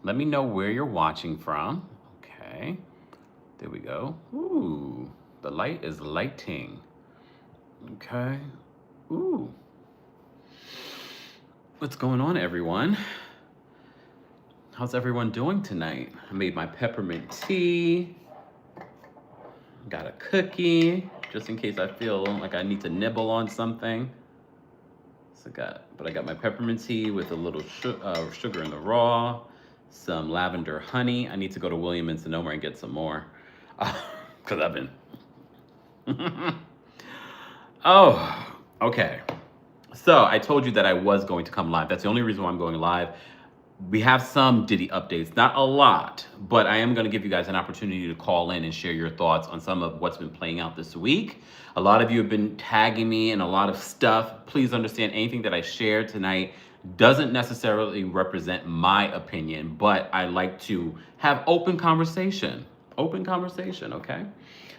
Let me know where you're watching from. Okay, there we go. Ooh, the light is lighting. Okay. Ooh. What's going on, everyone? How's everyone doing tonight? I made my peppermint tea. Got a cookie, just in case I feel like I need to nibble on something. But I got my peppermint tea with a little sugar in the raw, some lavender honey. I need to go to William and Sonoma and get some more, because I've been. Oh, okay. So I told you that I was going to come live. That's the only reason why I'm going live. We have some Diddy updates, not a lot, but I am going to give you guys an opportunity to call in and share your thoughts on some of what's been playing out this week. A lot of you have been tagging me in a lot of stuff. Please understand, anything that I share tonight doesn't necessarily represent my opinion, but I like to have open conversation. Open conversation, okay?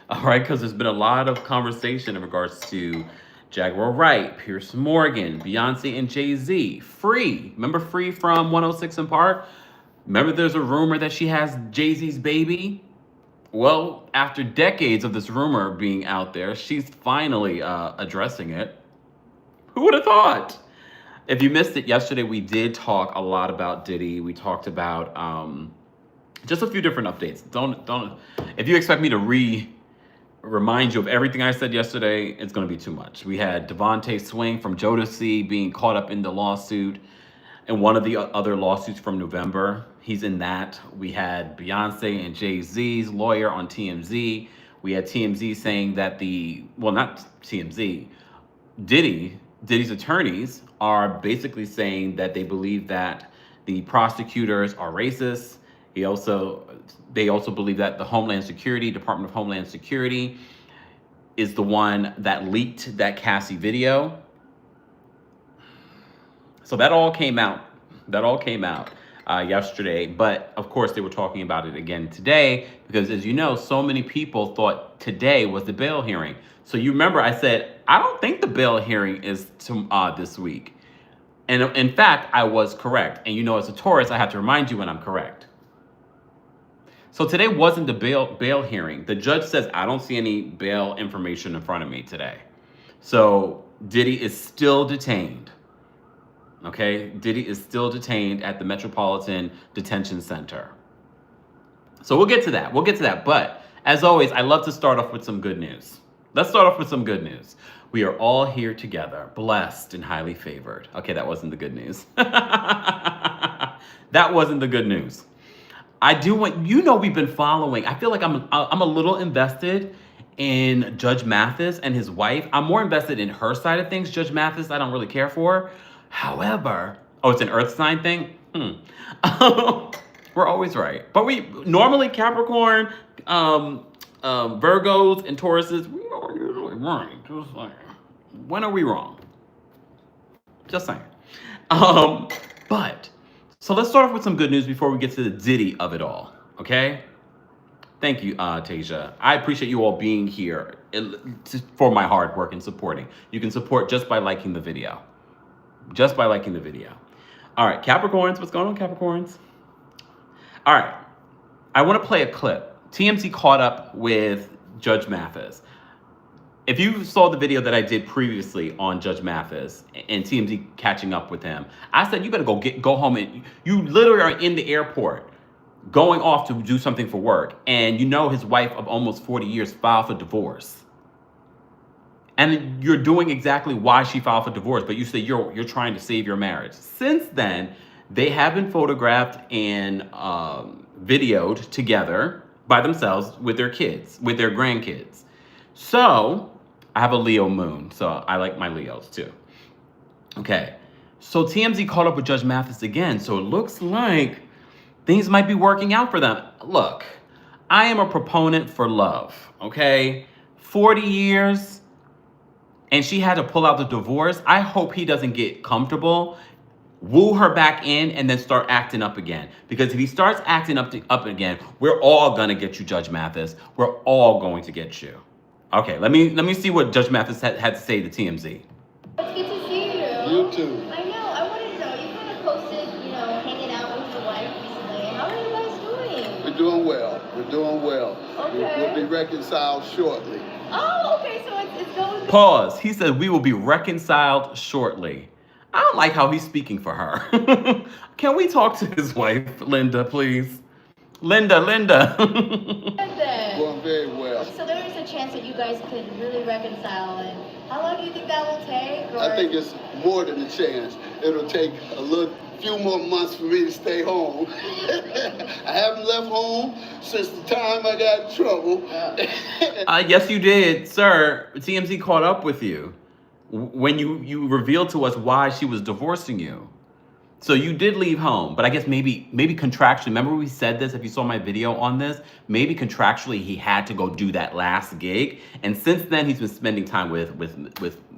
All right, because there's been a lot of conversation in regards to Jaguar Wright, Pierce Morgan, Beyonce and Jay-Z. Free. Remember Free from 106 in Park? Remember there's a rumor that she has Jay-Z's baby? Well, after decades of this rumor being out there, she's finally addressing it. Who would have thought? If you missed it yesterday, we did talk a lot about Diddy. We talked about just a few different updates. Don't. If you expect me to remind you of everything I said yesterday, it's going to be too much. We had Devontae Swing from Jodeci being caught up in the lawsuit, and one of the other lawsuits from November. He's in that. We had Beyonce and Jay-Z's lawyer on TMZ. We had TMZ saying that not TMZ, Diddy's attorneys are basically saying that they believe that the prosecutors are racist. They also believe that the Department of Homeland Security, is the one that leaked that Cassie video. So that all came out. Yesterday, but of course they were talking about it again today because, as you know, so many people thought today was the bail hearing. So you remember I said I don't think the bail hearing is this week, and in fact I was correct. And you know, as a Taurus, I have to remind you when I'm correct. So today wasn't the bail hearing. The judge says I don't see any bail information in front of me today. So Diddy is still detained. Okay, Diddy is still detained at the Metropolitan Detention Center. So we'll get to that. But as always, I love to start off with some good news. Let's start off with some good news. We are all here together, blessed and highly favored. Okay, that wasn't the good news. That wasn't the good news. I do want, we've been following. I feel like I'm a little invested in Judge Mathis and his wife. I'm more invested in her side of things. Judge Mathis, I don't really care for. However, it's an earth sign thing? We're always right. But we normally Capricorn, Virgos, and Tauruses, we are usually right. Just saying. When are we wrong? Just saying. But, so let's start off with some good news before we get to the Diddy of it all, okay? Thank you, Tasia. I appreciate you all being here for my hard work and supporting. You can support just by liking the video. All right, Capricorns, what's going on, Capricorns? All right, I want to play a clip. TMZ caught up with Judge Mathis. If you saw the video that I did previously on Judge Mathis and TMZ catching up with him, I said, you better go home, and you literally are in the airport going off to do something for work. And his wife of almost 40 years filed for divorce. And you're doing exactly why she filed for divorce, but you say you're trying to save your marriage. Since then, they have been photographed and videoed together by themselves with their kids, with their grandkids. So I have a Leo moon, so I like my Leos too. Okay, so TMZ caught up with Judge Mathis again, so it looks like things might be working out for them. Look, I am a proponent for love, okay? 40 years, and she had to pull out the divorce. I hope he doesn't get comfortable, woo her back in, and then start acting up again. Because if he starts acting up again, we're all gonna get you, Judge Mathis. We're all going to get you. Okay, let me see what Judge Mathis had to say to TMZ. It's good to see you. You too. I know. I wanted to know. You kind of posted, hanging out with your wife recently. We're doing well. We're doing well. Okay. We'll be reconciled shortly. Oh, okay, so it's going good. Pause. He said we will be reconciled shortly. I don't like how he's speaking for her. Can we talk to his wife, Linda, please? Linda. And then, Going very well. so there is a chance that you guys could really reconcile, and how long do you think that will take? Or... I think it's more than a chance. It'll take a few more months for me to stay home. I haven't left home since the time I got in trouble. Yes, you did, sir. TMZ caught up with you when you revealed to us why she was divorcing you. So you did leave home, but I guess maybe contractually. Remember we said this, if you saw my video on this, maybe contractually he had to go do that last gig. And since then he's been spending time with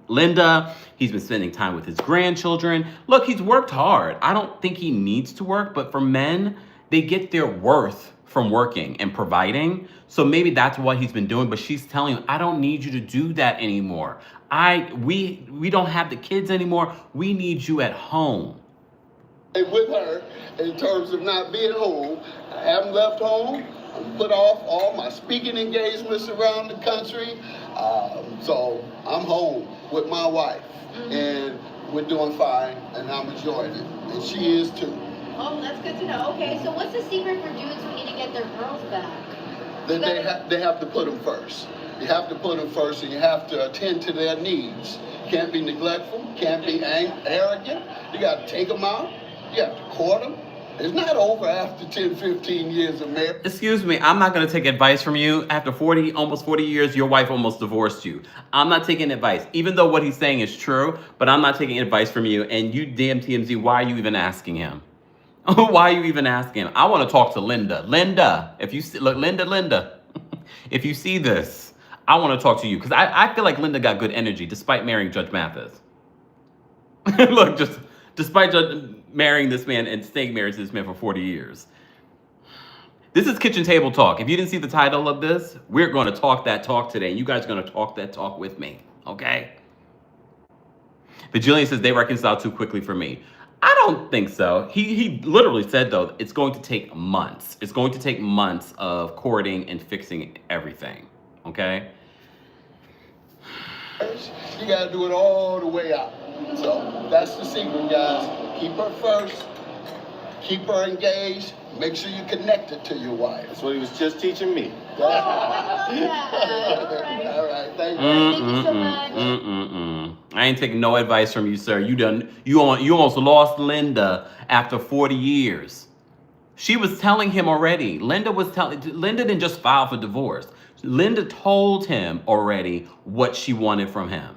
Linda. He's been spending time with his grandchildren. Look, he's worked hard. I don't think he needs to work, but for men, they get their worth from working and providing. So maybe that's what he's been doing, but she's telling him, I don't need you to do that anymore. We don't have the kids anymore. We need you at home. With her, in terms of not being home, I haven't left home. I put off all my speaking engagements around the country. So I'm home with my wife, and we're doing fine, and I'm enjoying it, and she is too. Oh, that's good to know. Okay, so what's the secret for dudes who need to get their girls back? Then they have to put them first. You have to put them first, and you have to attend to their needs. Can't be neglectful, can't be arrogant. You got to take them out. You have to court them. It's not over after 10, 15 years of marriage. Excuse me, I'm not going to take advice from you. After almost 40 years, your wife almost divorced you. I'm not taking advice, even though what he's saying is true, but I'm not taking advice from you. And you damn TMZ, why are you even asking him? Why are you even asking him? I want to talk to Linda. Linda, if you see, look, Linda, if you see this, I want to talk to you, because I feel like Linda got good energy despite marrying Judge Mathis. Look, just despite marrying this man and staying married to this man for 40 years. This is Kitchen Table Talk. If you didn't see the title of this, we're going to talk that talk today, and you guys are going to talk that talk with me, okay? Vigilian says they reconcile too quickly for me. I don't think so. He literally said, though, it's going to take months. It's going to take months of courting and fixing everything, okay? You got to do it all the way out. So that's the secret, guys. Keep her first. Keep her engaged. Make sure you're connected to your wife. That's what he was just teaching me. Oh, I love that. All right. Thank you. Thank you so much. I ain't taking no advice from you, sir. You almost lost Linda after 40 years. She was telling him already. Linda didn't just file for divorce. Linda told him already what she wanted from him.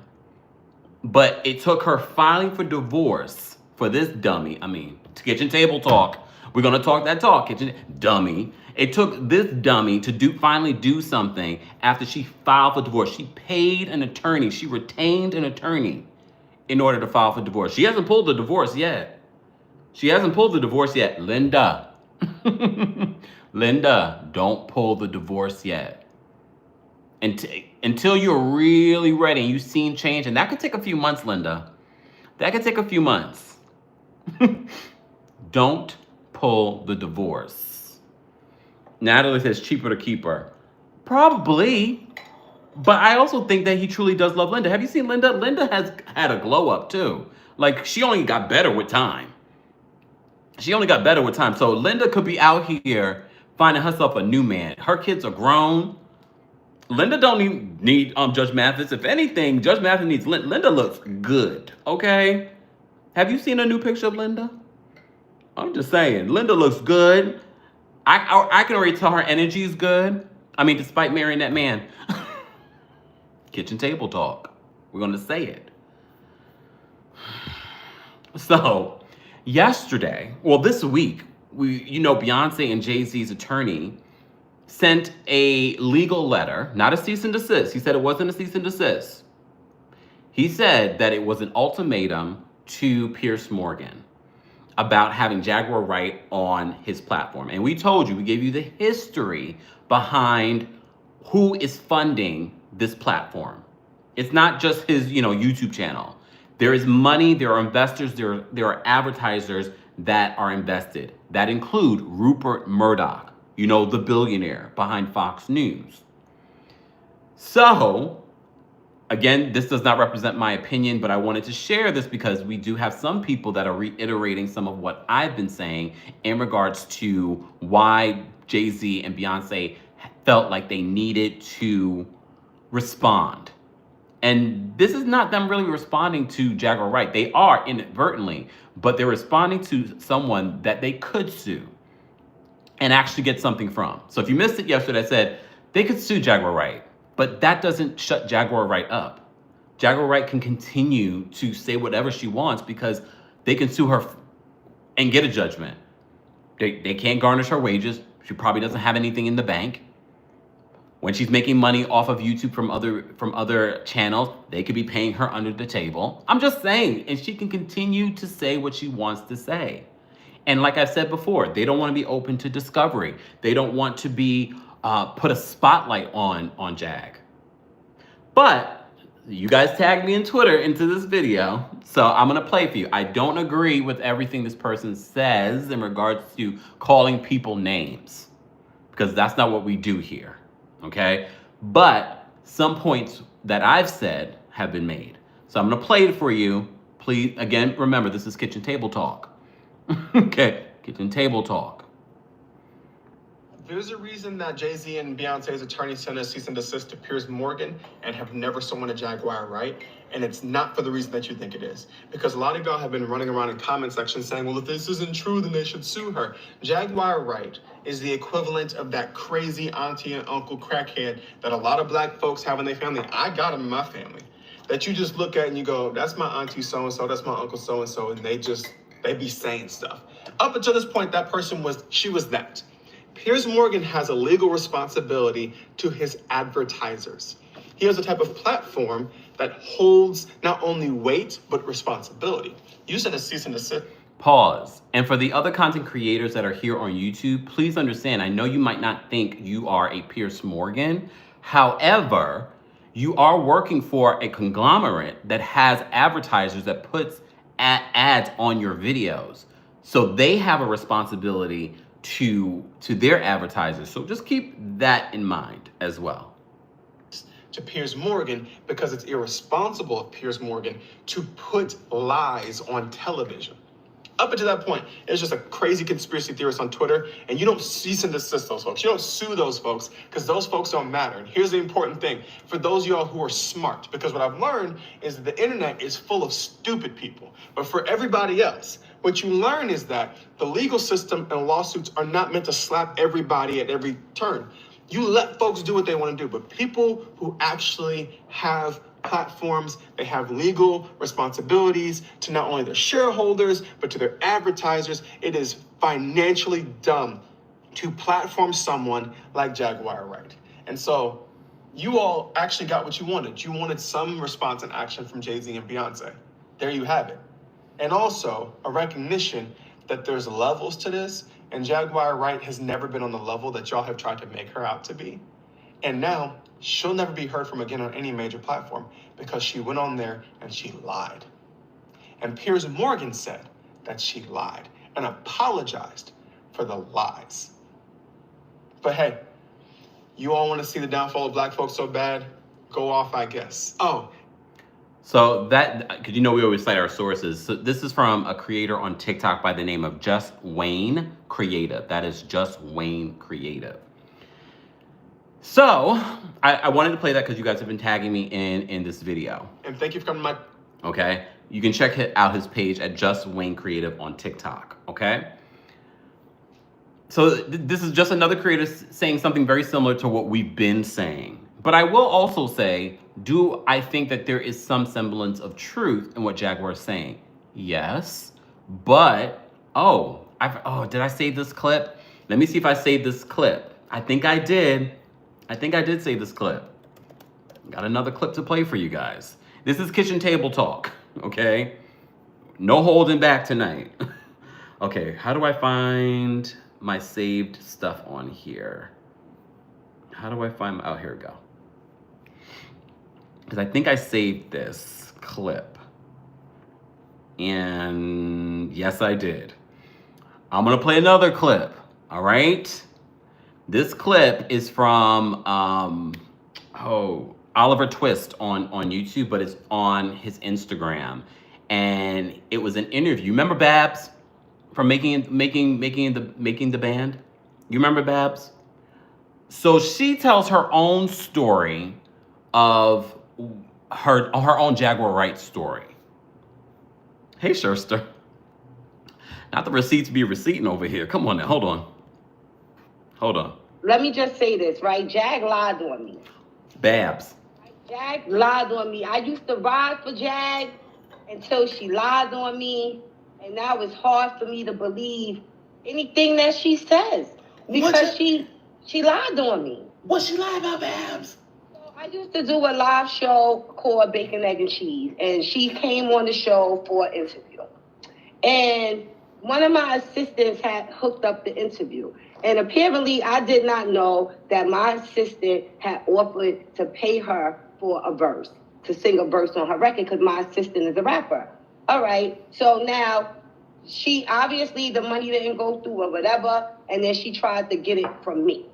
But it took her filing for divorce for this dummy. I mean, Kitchen Table Talk. We're going to talk that talk, kitchen dummy. It took this dummy to finally do something after she filed for divorce. She paid an attorney. She retained an attorney in order to file for divorce. She hasn't pulled the divorce yet. Linda. Linda, don't pull the divorce yet. Until you're really ready and you've seen change. And that could take a few months, Linda. That could take a few months. Don't pull the divorce. Natalie says cheaper to keep her. Probably. But I also think that he truly does love Linda. Have you seen Linda? Linda has had a glow up too. Like, she only got better with time. So Linda could be out here finding herself a new man. Her kids are grown. Linda don't need Judge Mathis. If anything, Judge Mathis needs Linda. Linda looks good, okay? Have you seen a new picture of Linda? I'm just saying, Linda looks good. I can already tell her energy is good. I mean, despite marrying that man. Kitchen Table Talk. We're going to say it. So, this week, Beyonce and Jay-Z's attorney sent a legal letter, not a cease and desist. He said it wasn't a cease and desist. He said that it was an ultimatum to Piers Morgan about having Jaguar Wright on his platform. And we told you, we gave you the history behind who is funding this platform. It's not just his, YouTube channel. There is money, there are investors, there are advertisers that are invested. That include Rupert Murdoch. You know, the billionaire behind Fox News. So, again, this does not represent my opinion, but I wanted to share this because we do have some people that are reiterating some of what I've been saying in regards to why Jay-Z and Beyonce felt like they needed to respond. And this is not them really responding to Jaguar Wright. They are inadvertently, but they're responding to someone that they could sue and actually get something from. So if you missed it yesterday, I said they could sue Jaguar Wright, but that doesn't shut Jaguar Wright up. Jaguar Wright can continue to say whatever she wants because they can sue her and get a judgment. They can't garnish her wages. She probably doesn't have anything in the bank. When she's making money off of YouTube from other channels, they could be paying her under the table. I'm just saying, and she can continue to say what she wants to say. And like I said before, they don't want to be open to discovery. They don't want to be put a spotlight on Jag. But you guys tagged me in Twitter into this video, so I'm gonna play for you. I don't agree with everything this person says in regards to calling people names, because that's not what we do here. Okay, but some points that I've said have been made. So I'm gonna play it for you. Please, again, remember, this is kitchen table talk. Okay, kitchen table talk. There's a reason that Jay-Z and Beyonce's attorney sent a cease and desist to Piers Morgan and have never summoned a Jaguar Wright. And it's not for the reason that you think it is. Because a lot of y'all have been running around in comment sections saying, well, if this isn't true, then they should sue her. Jaguar Wright is the equivalent of that crazy auntie and uncle crackhead that a lot of black folks have in their family. I got him in my family. That you just look at and you go, that's my auntie so-and-so, that's my uncle so-and-so, and they be saying stuff. Up until this point, she was that. Piers Morgan has a legal responsibility to his advertisers. He has a type of platform that holds not only weight, but responsibility. You said a cease and desist. Pause. And for the other content creators that are here on YouTube, please understand, I know you might not think you are a Piers Morgan. However, you are working for a conglomerate that has advertisers that puts ads on your videos. So they have a responsibility to their advertisers. So just keep that in mind as well. To Piers Morgan, because it's irresponsible of Piers Morgan to put lies on television. Up until that point, it's just a crazy conspiracy theorist on Twitter, and you don't cease and desist those folks. You don't sue those folks, because those folks don't matter. And here's the important thing, for those of y'all who are smart, because what I've learned is that the internet is full of stupid people. But for everybody else, what you learn is that the legal system and lawsuits are not meant to slap everybody at every turn. You let folks do what they want to do, but people who actually have platforms, they have legal responsibilities to not only their shareholders, but to their advertisers. It is financially dumb to platform someone like Jaguar Wright. And so you all actually got what you wanted. You wanted some response and action from Jay-Z and Beyonce. There you have it. And also a recognition that there's levels to this, and Jaguar Wright has never been on the level that y'all have tried to make her out to be. And now she'll never be heard from again on any major platform because she went on there and she lied. And Piers Morgan said that she lied and apologized for the lies. But hey, you all want to see the downfall of black folks so bad? Go off, I guess. Oh. So that, because you know we always cite our sources. So this is from a creator on TikTok by the name of Just Wayne Creative. That is Just Wayne Creative. So I wanted to play that because you guys have been tagging me in this video. And thank you for coming to my... Okay? You can check out his page at Just Wayne Creative on TikTok. Okay? So this is just another creator saying something very similar to what we've been saying. But I will also say, do I think that there is some semblance of truth in what Jaguar is saying? Yes. But, did I save this clip? Let me see if I saved this clip. I think I did. I think I did save this clip. Got another clip to play for you guys. This is kitchen table talk, okay? No holding back tonight. Okay, how do I find my saved stuff on here? How do I find, oh, here we go. Because I think I saved this clip. And yes, I did. I'm gonna play another clip, all right? This clip is from Oliver Twist on YouTube, but it's on his Instagram, and it was an interview. Remember Babs from making the band? You remember Babs? So she tells her own story of her own Jaguar Wright story. Hey, Sherster. Not the receipts be receipting over here. Come on now, hold on. Let me just say this, right? Jag lied on me. Babs. Jag lied on me. I used to ride for Jag until she lied on me, and now it's hard for me to believe anything that she says because she lied on me. What she lied about, Babs? So I used to do a live show called Bacon, Egg, and Cheese, and she came on the show for an interview. And one of my assistants had hooked up the interview. And apparently I did not know that my assistant had offered to pay her for a verse, to sing a verse on her record, because my assistant is a rapper. All right, so now she, obviously the money didn't go through or whatever, and then she tried to get it from me.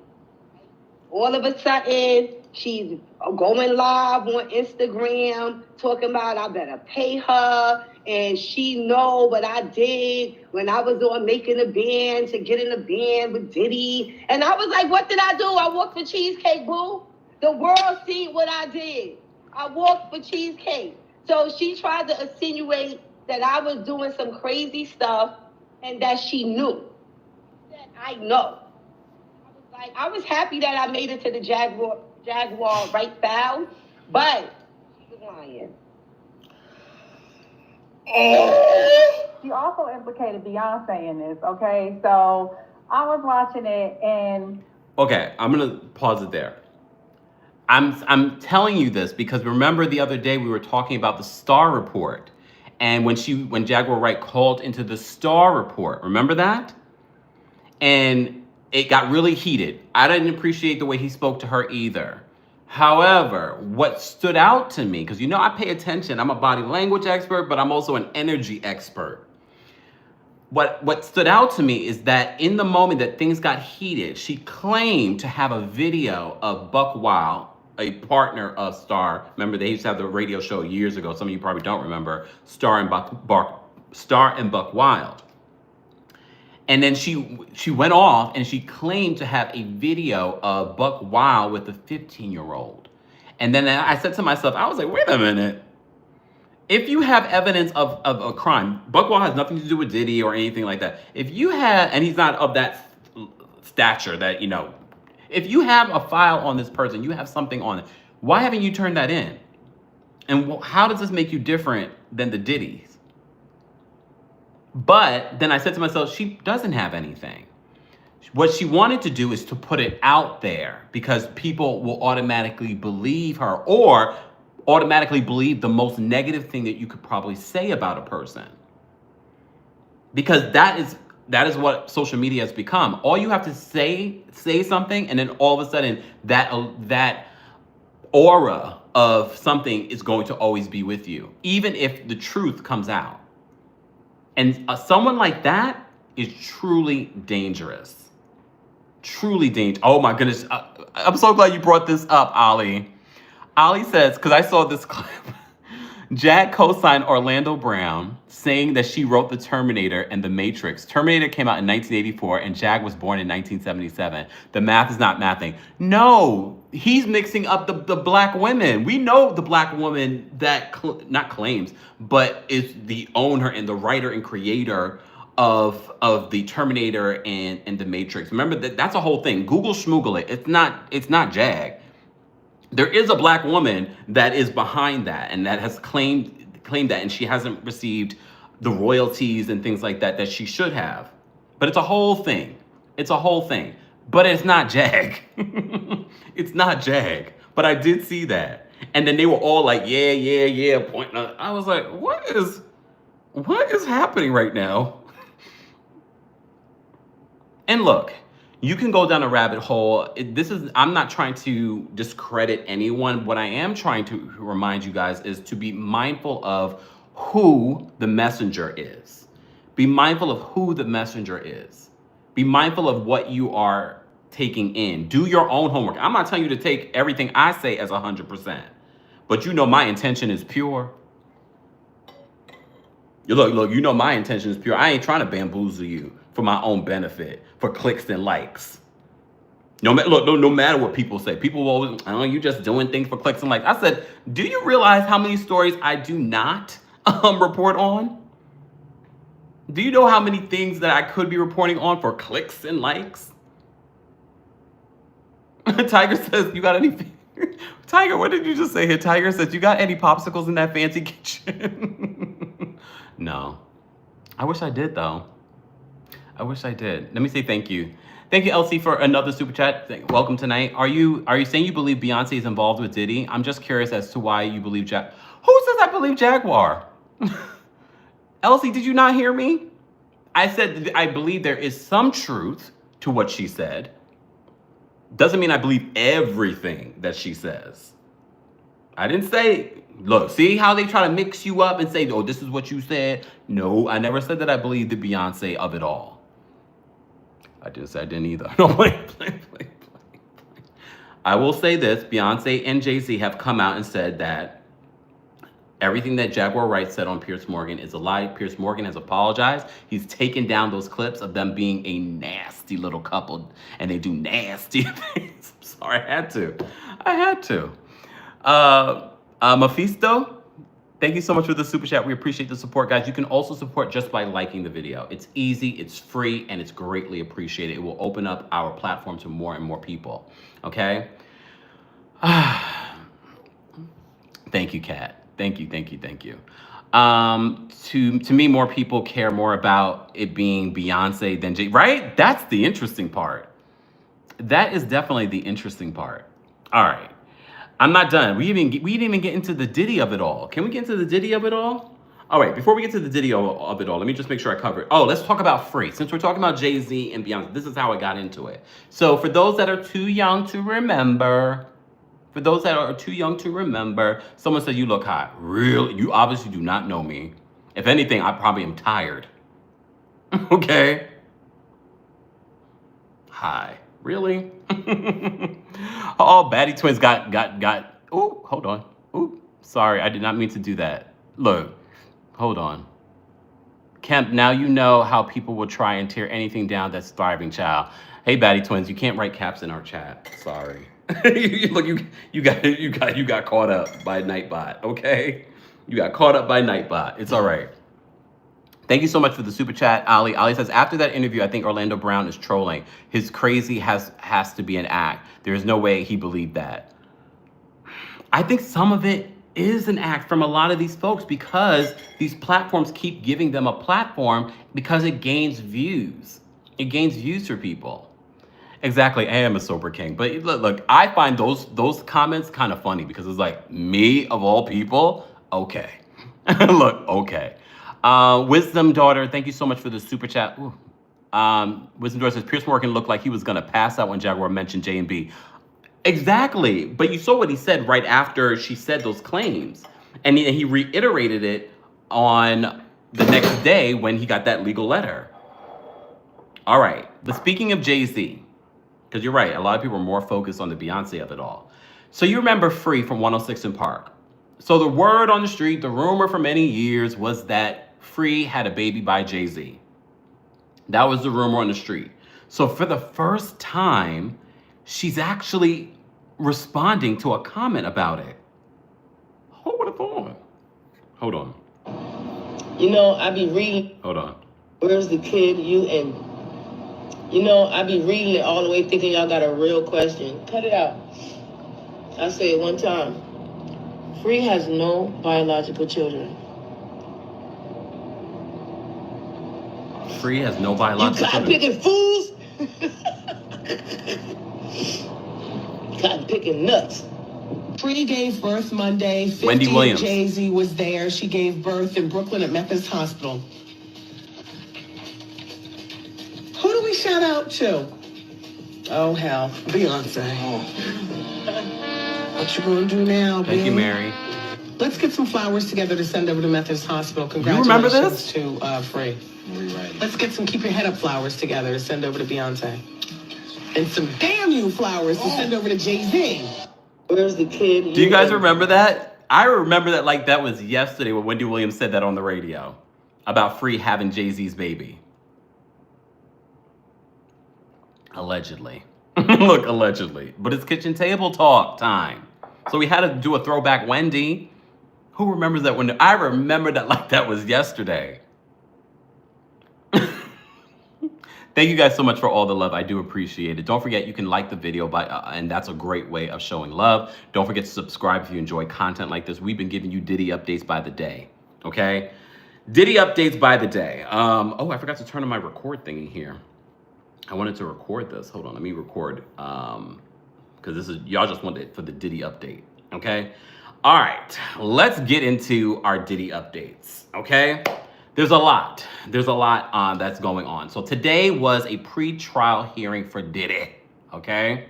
All of a sudden, she's going live on Instagram, talking about I better pay her, and she know what I did when I was on Making a Band to get in a band with Diddy. And I was like, what did I do? I walked for Cheesecake, boo. The world seen what I did. I walked for Cheesecake. So she tried to insinuate that I was doing some crazy stuff and that she knew. That I know. I was happy that I made it to the Jaguar right foul, but she was lying. She also implicated Beyonce in this, okay? So I was watching it and... Okay, I'm gonna pause it there. I'm telling you this because remember the other day we were talking about the Star Report, and when Jaguar Wright called into the Star Report, remember that? And it got really heated. I didn't appreciate the way he spoke to her either. However, what stood out to me, because you know I pay attention, I'm a body language expert, but I'm also an energy expert. What stood out to me is that in the moment that things got heated, she claimed to have a video of Buck Wild, a partner of Star. Remember, they used to have the radio show years ago. Some of you probably don't remember, Star and Buck Wild. And then she went off and she claimed to have a video of Buck Wild with a 15-year-old. And then I said to myself, I was like, wait a minute. If you have evidence of a crime, Buck Wild has nothing to do with Diddy or anything like that. If you have, and he's not of that stature that, you know, if you have a file on this person, you have something on it, why haven't you turned that in? And how does this make you different than the Diddys? But then I said to myself, she doesn't have anything. What she wanted to do is to put it out there because people will automatically believe her or automatically believe the most negative thing that you could probably say about a person. Because that is what social media has become. All you have to say something, and then all of a sudden that aura of something is going to always be with you, even if the truth comes out. And someone like that is truly dangerous. Truly dangerous. Oh my goodness. I'm so glad you brought this up, Ali. Ali says, because I saw this clip, Jag co-signed Orlando Brown saying that she wrote The Terminator and The Matrix. Terminator came out in 1984 and Jag was born in 1977. The math is not mathing. No, he's mixing up the black women. We know the black woman that not claims, but is the owner and the writer and creator of The Terminator and The Matrix. Remember that's a whole thing. Google schmoogle it. It's not Jag. There is a black woman that is behind that and that has claimed that, and she hasn't received the royalties and things like that she should have. But it's a whole thing. It's a whole thing. But it's not Jag. It's not Jag. But I did see that. And then they were all like, yeah, pointing out. I was like, what is happening right now? And look, you can go down a rabbit hole. I'm not trying to discredit anyone. What I am trying to remind you guys is to be mindful of who the messenger is. Be mindful of who the messenger is. Be mindful of what you are taking in. Do your own homework. I'm not telling you to take everything I say as 100%, but you know my intention is pure. Look, you know my intention is pure. I ain't trying to bamboozle you for my own benefit, for clicks and likes. No matter what people say. People will always, oh, you just doing things for clicks and likes. I said, do you realize how many stories I do not report on? Do you know how many things that I could be reporting on for clicks and likes? Tiger says, you got any... Tiger, what did you just say here? Tiger says, you got any popsicles in that fancy kitchen? No. I wish I did, though. I wish I did. Let me say thank you. Thank you, LC, for another super chat. Welcome tonight. Are you saying you believe Beyonce is involved with Diddy? I'm just curious as to why you believe Who says I believe Jaguar? LC, did you not hear me? I said I believe there is some truth to what she said. Doesn't mean I believe everything that she says. I didn't say, look, see how they try to mix you up and say, oh, this is what you said. No, I never said that I believe the Beyonce of it all. I didn't say I didn't either. No, play. I will say this, Beyonce and Jay-Z have come out and said that everything that Jaguar Wright said on Piers Morgan is a lie. Piers Morgan has apologized. He's taken down those clips of them being a nasty little couple, and they do nasty things. I'm sorry, I had to. Mephisto, thank you so much for the super chat. We appreciate the support, guys. You can also support just by liking the video. It's easy, it's free, and it's greatly appreciated. It will open up our platform to more and more people, okay? Thank you, Kat. Thank you. To me, more people care more about it being Beyonce than Jay, right? That's the interesting part. That is definitely the interesting part. All right, I'm not done. We didn't even get into the Diddy of it all. Can we get into the Diddy of it all? All right, before we get to the Diddy of it all, let me just make sure I cover it. Oh, let's talk about Free. Since we're talking about Jay-Z and Beyonce, this is how I got into it. So for those that are too young to remember, someone said, you look hot. Really? You obviously do not know me. If anything, I probably am tired. Okay? Hi. Really? Oh, Baddie Twins got. Oh, hold on. Oh, sorry. I did not mean to do that. Look. Hold on. Kemp, now you know how people will try and tear anything down that's thriving, child. Hey, Baddie Twins, you can't write caps in our chat. Sorry. Look, you got caught up by Nightbot, okay? You got caught up by Nightbot. It's all right. Thank you so much for the super chat, Ali. Ali says, after that interview, I think Orlando Brown is trolling. His crazy has to be an act. There is no way he believed that. I think some of it is an act from a lot of these folks because these platforms keep giving them a platform because it gains views. It gains views for people. Exactly, I am a sober king. But look, I find those comments kind of funny because it's like, me of all people? Okay. Look, okay. Wisdom Daughter, thank you so much for the super chat. Wisdom Daughter says, Piers Morgan looked like he was going to pass out when Jaguar mentioned J&B. Exactly. But you saw what he said right after she said those claims. And he reiterated it on the next day when he got that legal letter. All right. But speaking of Jay-Z, because you're right, a lot of people are more focused on the Beyonce of it all. So you remember Free from 106 in Park. So the word on the street, the rumor for many years was that Free had a baby by Jay-Z. That was the rumor on the street. So for the first time, she's actually responding to a comment about it. Hold on. Hold on. You know, I be reading. Hold on. Where's the kid? You know, I be reading it all the way thinking y'all got a real question. Cut it out. I say it one time. Free has no biological children. Free has no biological children. You cotton picking fools? Cotton picking nuts. Free gave birth Monday. Wendy Williams. Jay-Z was there. She gave birth in Brooklyn at Methodist Hospital. Who do we shout out to? Oh, hell. Beyonce. What you gonna do now, baby? Thank you, Mary. Let's get some flowers together to send over to Methodist Hospital. You remember this? Congratulations to Free. Let's get some keep your head up flowers together to send over to Beyonce. And some damn you flowers to send over to Jay-Z. Where's the kid? Do you guys remember that? I remember that like that was yesterday when Wendy Williams said that on the radio about Free having Jay-Z's baby. Allegedly. Look, allegedly. But it's kitchen table talk time. So we had to do a throwback Wendy. Who remembers that when I remember that like that was yesterday. Thank you guys so much for all the love. I do appreciate it. Don't forget you can like the video and that's a great way of showing love. Don't forget to subscribe if you enjoy content like this. We've been giving you Diddy updates by the day. Okay? Diddy updates by the day. Oh, I forgot to turn on my record thingy here. I wanted to record this. Hold on, let me record. Because this is y'all just wanted it for the Diddy update. Okay? All right, let's get into our Diddy updates. Okay? There's a lot that's going on. So today was a pre-trial hearing for Diddy, okay?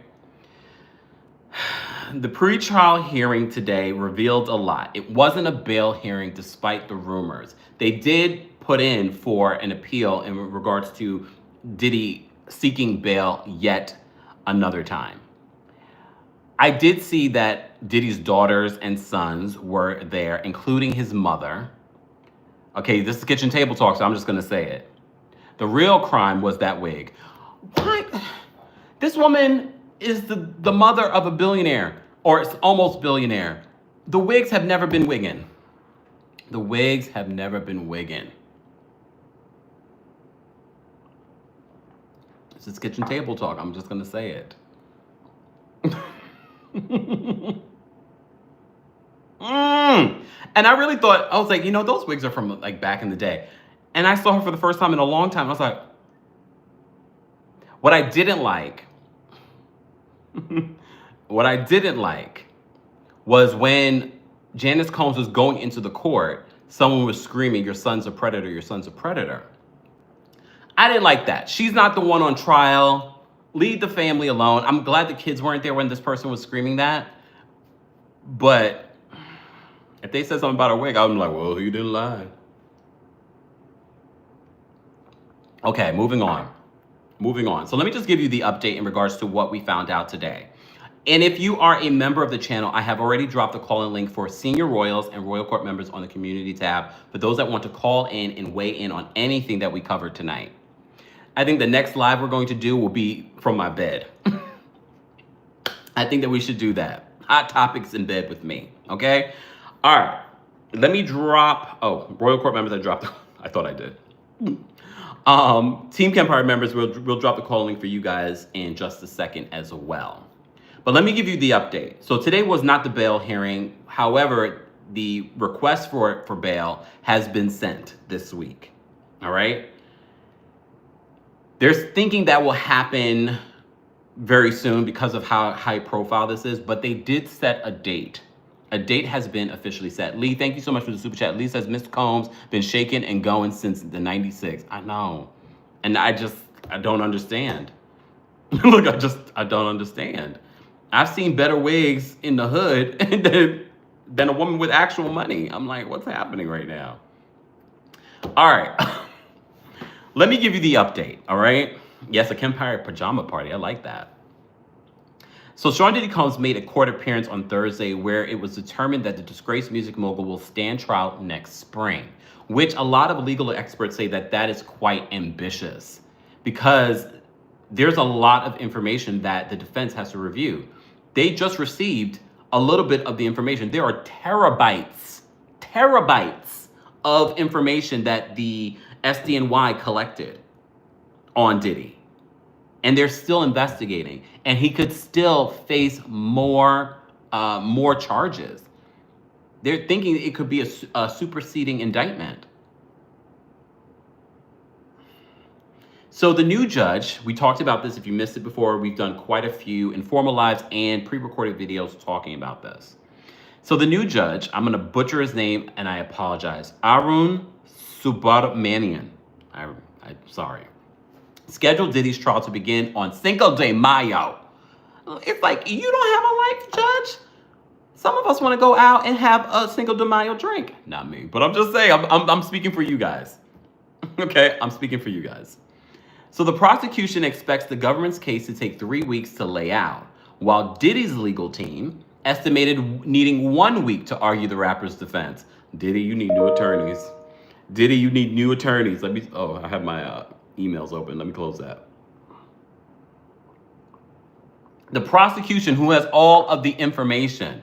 The pre-trial hearing today revealed a lot. It wasn't a bail hearing despite the rumors. They did put in for an appeal in regards to Diddy seeking bail yet another time. I did see that Diddy's daughters and sons were there, including his mother. Okay, this is kitchen table talk, so I'm just gonna say it. The real crime was that wig. What? This woman is the mother of a billionaire, or it's almost billionaire. The wigs have never been wigging. The wigs have never been wigging. This is kitchen table talk, I'm just gonna say it. And I really thought, I was like, you know, those wigs are from like back in the day. And I saw her for the first time in a long time. I was like, what I didn't like was when Janice Combs was going into the court, someone was screaming, your son's a predator, your son's a predator. I didn't like that. She's not the one on trial. Leave the family alone. I'm glad the kids weren't there when this person was screaming that. But if they said something about a wig, I'm like, well, you didn't lie. Okay, moving on. So let me just give you the update in regards to what we found out today. And if you are a member of the channel, I have already dropped the call-in link for senior royals and royal court members on the community tab for those that want to call in and weigh in on anything that we covered tonight. I think the next live we're going to do will be from my bed. I think that we should do that. Hot topics in bed with me, okay? All right, let me drop, royal court members, I thought I did. Team Kempire members, we'll drop the call link for you guys in just a second as well. But let me give you the update. So today was not the bail hearing. However, the request for bail has been sent this week, all right? There's thinking that will happen very soon because of how high profile this is, but they did set a date. A date has been officially set. Lee, thank you so much for the super chat. Lee says, Mr. Combs been shaking and going since the 96. I know. And I don't understand. Look, I don't understand. I've seen better wigs in the hood than a woman with actual money. I'm like, what's happening right now? All right. Let me give you the update, all right? Yes, a Kempire pajama party. I like that. So Sean Diddy Combs made a court appearance on Thursday where it was determined that the disgraced music mogul will stand trial next spring, which a lot of legal experts say that is quite ambitious because there's a lot of information that the defense has to review. They just received a little bit of the information. There are terabytes of information that the SDNY collected on Diddy. And they're still investigating, and he could still face more charges. They're thinking it could be a superseding indictment. So the new judge, we talked about this. If you missed it before, we've done quite a few informal lives and pre-recorded videos talking about this. So the new judge, I'm gonna butcher his name, and I apologize. Arun Subramanian. I'm sorry. Scheduled Diddy's trial to begin on Cinco de Mayo. It's like, you don't have a life, Judge? Some of us want to go out and have a Cinco de Mayo drink. Not me, but I'm just saying, I'm speaking for you guys. Okay, I'm speaking for you guys. So the prosecution expects the government's case to take 3 weeks to lay out, while Diddy's legal team estimated needing 1 week to argue the rapper's defense. Diddy, you need new attorneys. Diddy, you need new attorneys. I have my emails open. Let me close that. The prosecution, who has all of the information,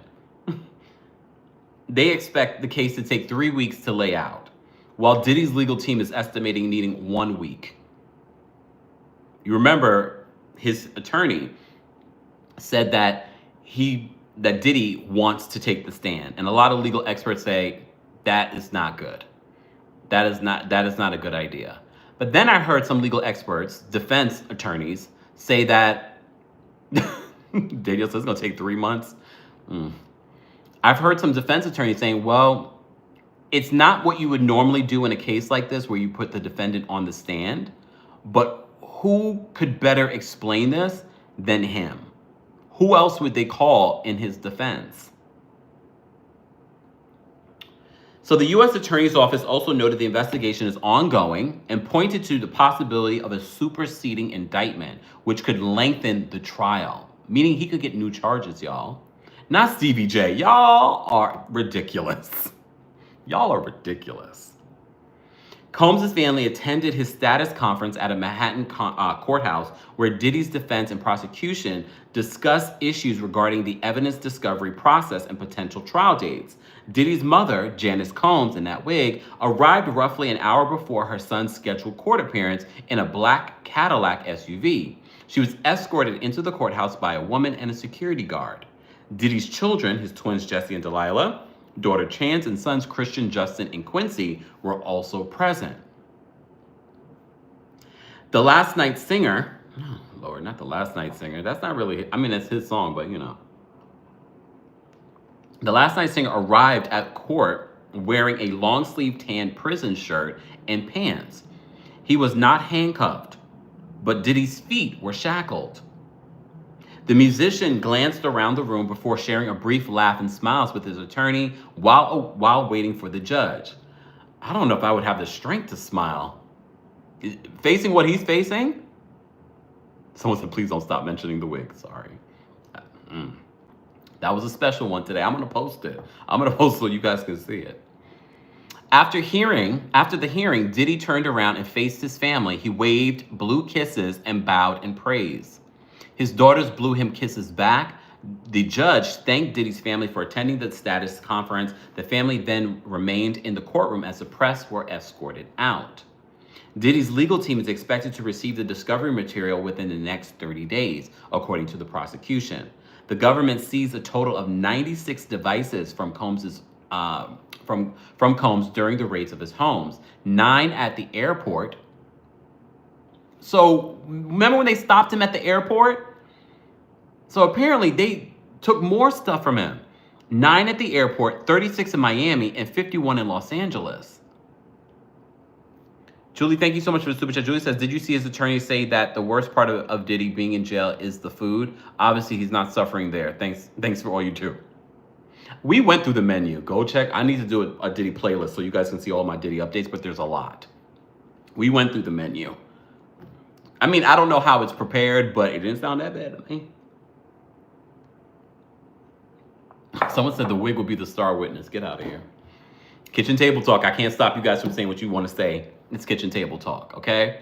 they expect the case to take 3 weeks to lay out, while Diddy's legal team is estimating needing 1 week. You remember his attorney said that Diddy wants to take the stand, and a lot of legal experts say that is not good. That is not a good idea. But then I heard some legal experts, defense attorneys, say that Daniel says it's going to take 3 months. I've heard some defense attorneys saying, well, it's not what you would normally do in a case like this where you put the defendant on the stand, but who could better explain this than him? Who else would they call in his defense? So the U.S. Attorney's Office also noted the investigation is ongoing and pointed to the possibility of a superseding indictment, which could lengthen the trial, meaning he could get new charges, y'all. Not Stevie J. Y'all are ridiculous. Y'all are ridiculous. Combs' family attended his status conference at a Manhattan courthouse where Diddy's defense and prosecution discussed issues regarding the evidence discovery process and potential trial dates. Diddy's mother, Janice Combs, in that wig, arrived roughly an hour before her son's scheduled court appearance in a black Cadillac SUV. She was escorted into the courthouse by a woman and a security guard. Diddy's children, his twins Jesse and Delilah, daughter Chance, and sons Christian, Justin, and Quincy were also present. The Last Night Singer, oh Lord, not The Last Night Singer. That's not really, that's his song, but you know. The Last Night Singer arrived at court wearing a long-sleeve tan prison shirt and pants. He was not handcuffed, but Diddy's feet were shackled. The musician glanced around the room before sharing a brief laugh and smiles with his attorney while waiting for the judge. I don't know if I would have the strength to smile. Facing what he's facing? Someone said, please don't stop mentioning the wig. Sorry. That was a special one today. I'm going to post it. I'm going to post it so you guys can see it. After the hearing, Diddy turned around and faced his family. He waved, blew kisses, and bowed in praise. His daughters blew him kisses back. The judge thanked Diddy's family for attending the status conference. The family then remained in the courtroom as the press were escorted out. Diddy's legal team is expected to receive the discovery material within the next 30 days, according to the prosecution. The government seized a total of 96 devices from Combs during the raids of his homes, 9 at the airport. So remember when they stopped him at the airport? So apparently they took more stuff from him. 9 at the airport, 36 in Miami, and 51 in Los Angeles. Julie, thank you so much for the super chat. Julie says, did you see his attorney say that the worst part of Diddy being in jail is the food? Obviously, he's not suffering there. Thanks for all you do. We went through the menu. Go check. I need to do a Diddy playlist so you guys can see all my Diddy updates, but there's a lot. We went through the menu. I don't know how it's prepared, but it didn't sound that bad to me. Someone said the wig will be the star witness. Get out of here. Kitchen table talk. I can't stop you guys from saying what you want to say. It's kitchen table talk, okay?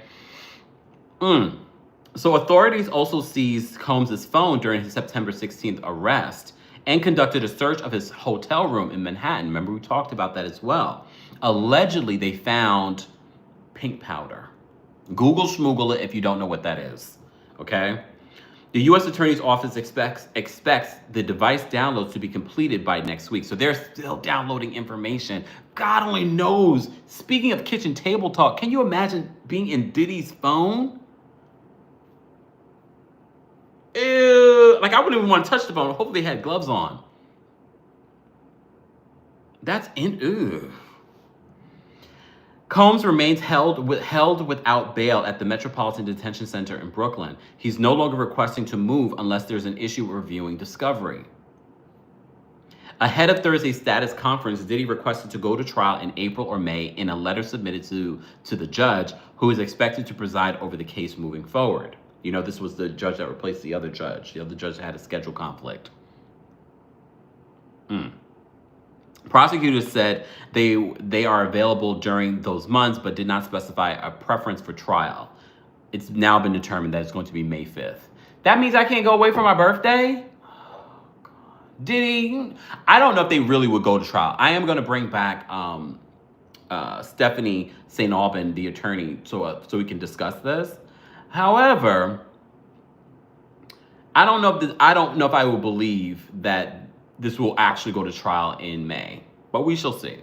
So authorities also seized Combs' phone during his September 16th arrest and conducted a search of his hotel room in Manhattan. Remember, we talked about that as well. Allegedly, they found pink powder. Google schmoogle it if you don't know what that is, okay? The U.S. Attorney's Office expects the device downloads to be completed by next week. So they're still downloading information. God only knows. Speaking of kitchen table talk, can you imagine being in Diddy's phone? Ew. I wouldn't even want to touch the phone. Hopefully they had gloves on. Ew. Combs remains held without bail at the Metropolitan Detention Center in Brooklyn. He's no longer requesting to move unless there's an issue reviewing discovery. Ahead of Thursday's status conference, Diddy requested to go to trial in April or May in a letter submitted to the judge, who is expected to preside over the case moving forward. You know, this was the judge that replaced the other judge. The other judge had a schedule conflict. Prosecutors said they are available during those months, but did not specify a preference for trial. It's now been determined that it's going to be May 5th. That means I can't go away for my birthday? Diddy, I don't know if they really would go to trial. I am going to bring back Stephanie St. Aubin, the attorney, so we can discuss this. However, I don't know if I will believe that this will actually go to trial in May, but we shall see.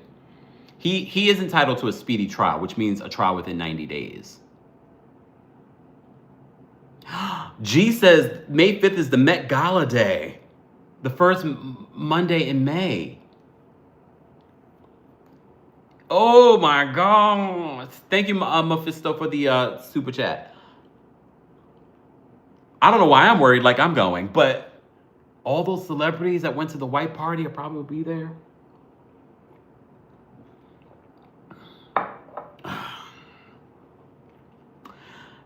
He is entitled to a speedy trial, which means a trial within 90 days. G says May 5th is the Met Gala day. The first Monday in May. Oh my God. Thank you, Mephisto, for the super chat. I don't know why I'm worried like I'm going, but all those celebrities that went to the white party will probably be there.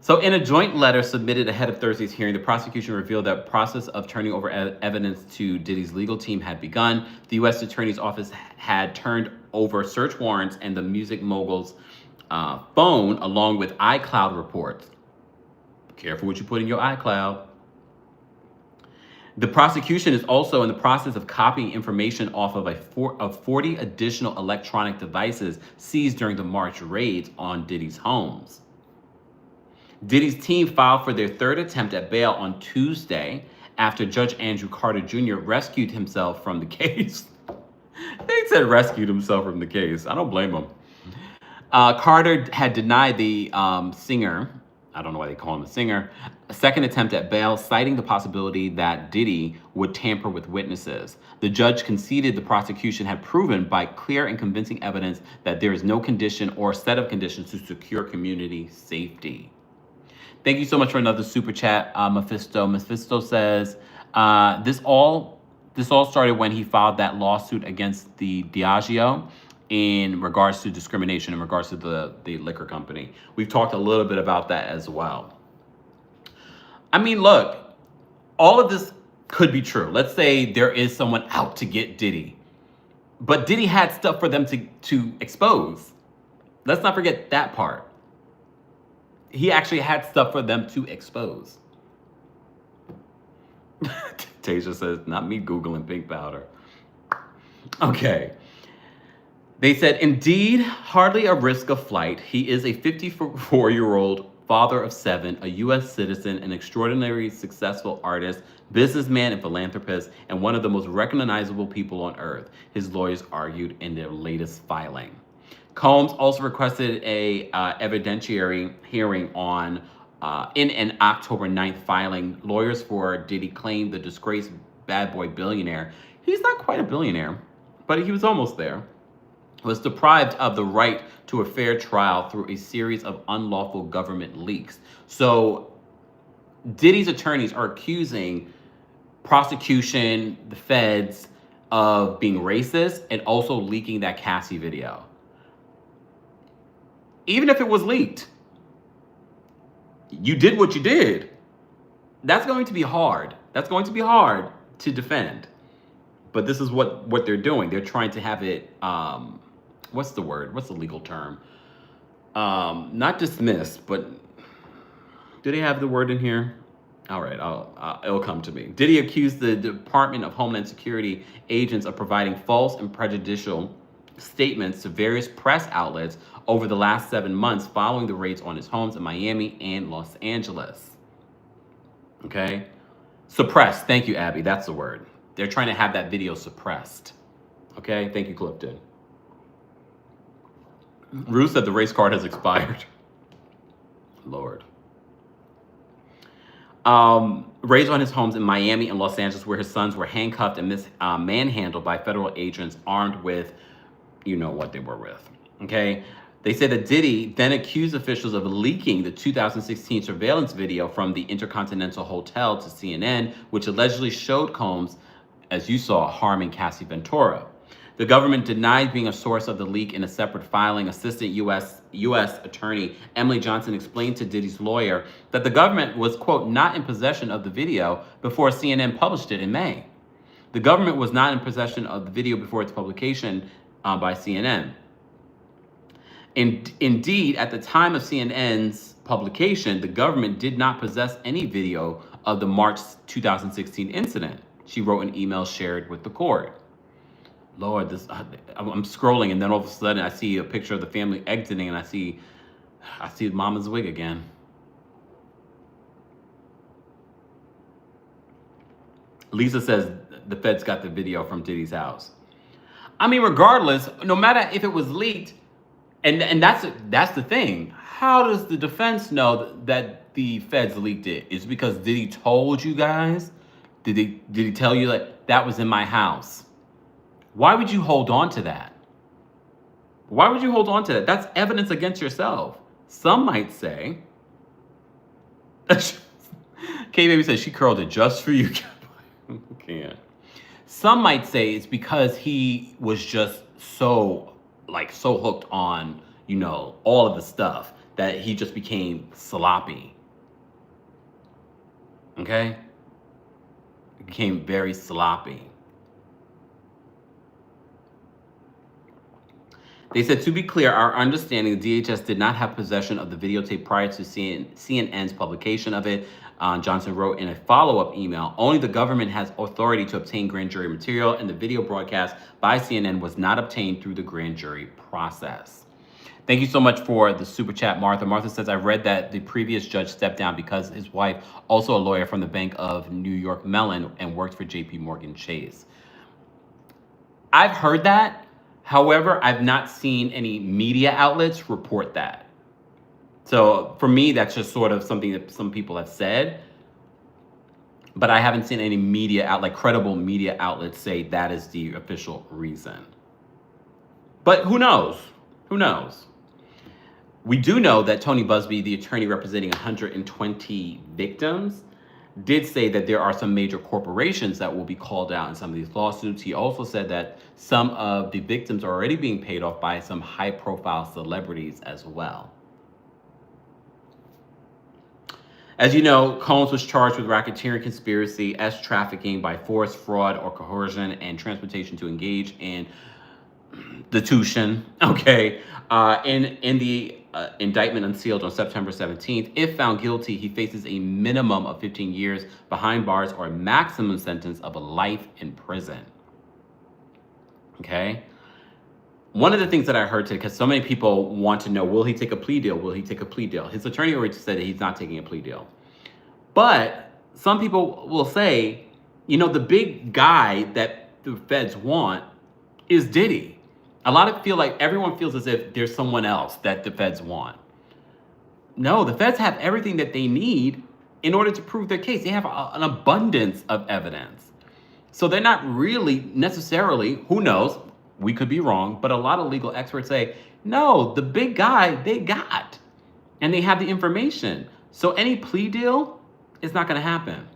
So in a joint letter submitted ahead of Thursday's hearing, the prosecution revealed that the process of turning over evidence to Diddy's legal team had begun. The U.S. Attorney's Office had turned over search warrants and the music mogul's phone, along with iCloud reports. Careful what you put in your iCloud. The prosecution is also in the process of copying information off of 40 additional electronic devices seized during the March raids on Diddy's homes. Diddy's team filed for their third attempt at bail on Tuesday after Judge Andrew Carter Jr. rescued himself from the case. They said rescued himself from the case. I don't blame him. Carter had denied the singer, I don't know why they call him a singer, a second attempt at bail, citing the possibility that Diddy would tamper with witnesses. The judge conceded the prosecution had proven by clear and convincing evidence that there is no condition or set of conditions to secure community safety. Thank you so much for another super chat, Mephisto. Mephisto says, this all started when he filed that lawsuit against the Diageo in regards to discrimination in regards to the liquor company. We've talked a little bit about that as well. I mean, look, all of this could be true. Let's say there is someone out to get Diddy, but Diddy had stuff for them to expose. Let's not forget that part. He actually had stuff for them to expose. Tasia says, not me Googling pink powder. Okay. They said, indeed, hardly a risk of flight. He is a 54-year-old father of 7, a U.S. citizen, an extraordinarily successful artist, businessman, and philanthropist, and one of the most recognizable people on earth, his lawyers argued in their latest filing. Combs also requested a evidentiary hearing on in an October 9th filing. Lawyers for Diddy claimed the disgraced bad boy billionaire, he's not quite a billionaire, but he was almost there, was deprived of the right to a fair trial through a series of unlawful government leaks. So Diddy's attorneys are accusing prosecution, the feds, of being racist and also leaking that Cassie video. Even if it was leaked, you did what you did. That's going to be hard. That's going to be hard to defend. But this is what they're doing. They're trying to have it, what's the word? What's the legal term? Not dismissed, but do they have the word in here? All right, it'll come to me. Diddy accused the Department of Homeland Security agents of providing false and prejudicial statements to various press outlets over the last 7 months following the raids on his homes in Miami and Los Angeles. Okay? Suppressed. Thank you, Abby. That's the word. They're trying to have that video suppressed. Okay? Thank you, Clifton. Ruth said the race card has expired. Lord. Raids on his homes in Miami and Los Angeles, where his sons were handcuffed and manhandled by federal agents armed with, you know what they were with. Okay? They say that Diddy then accused officials of leaking the 2016 surveillance video from the Intercontinental Hotel to CNN, which allegedly showed Combs as you saw, harming Cassie Ventura. The government denied being a source of the leak in a separate filing. Assistant U.S. Attorney Emily Johnson explained to Diddy's lawyer that the government was, quote, not in possession of the video before CNN published it in May. The government was not in possession of the video before its publication by CNN. Indeed, at the time of CNN's publication, the government did not possess any video of the March 2016 incident, she wrote in email shared with the court. Lord, I'm scrolling, and then all of a sudden I see a picture of the family exiting, and I see Mama's wig again. Lisa says the feds got the video from Diddy's house. I mean, regardless, no matter if it was leaked, and that's the thing. How does the defense know that the feds leaked it? Is it because Diddy told you guys? Did he tell you that was in my house? Why would you hold on to that? Why would you hold on to that? That's evidence against yourself. Some might say. K-Baby says she curled it just for you. Can't. Some might say it's because he was just so hooked on, all of the stuff that he just became sloppy. Okay? He became very sloppy. They said, to be clear, our understanding, the DHS did not have possession of the videotape prior to CNN's publication of it. Johnson wrote in a follow-up email, only the government has authority to obtain grand jury material, and the video broadcast by CNN was not obtained through the grand jury process. Thank you so much for the super chat, Martha. Martha says, I read that the previous judge stepped down because his wife, also a lawyer from the Bank of New York Mellon, and worked for JP Morgan Chase. I've heard that. However, I've not seen any media outlets report that. So for me, that's just sort of something that some people have said. But I haven't seen any credible media outlets say that is the official reason. But who knows? Who knows? We do know that Tony Busby, the attorney representing 120 victims, did say that there are some major corporations that will be called out in some of these lawsuits. He also said that some of the victims are already being paid off by some high-profile celebrities as well. As you know, Combs was charged with racketeering, conspiracy, trafficking by force, fraud, or coercion, and transportation to engage in destitution. Okay, in the indictment unsealed on September 17th, if found guilty, he faces a minimum of 15 years behind bars or a maximum sentence of a life in prison. Okay. One of the things that I heard today, because so many people want to know, will he take a plea deal? Will he take a plea deal? His attorney already said that he's not taking a plea deal. But some people will say, the big guy that the feds want is Diddy. A lot of everyone feels as if there's someone else that the feds want. No, the feds have everything that they need in order to prove their case. They have an abundance of evidence. So they're not really necessarily, who knows, we could be wrong, but a lot of legal experts say, no, the big guy they got, and they have the information. So any plea deal is not going to happen.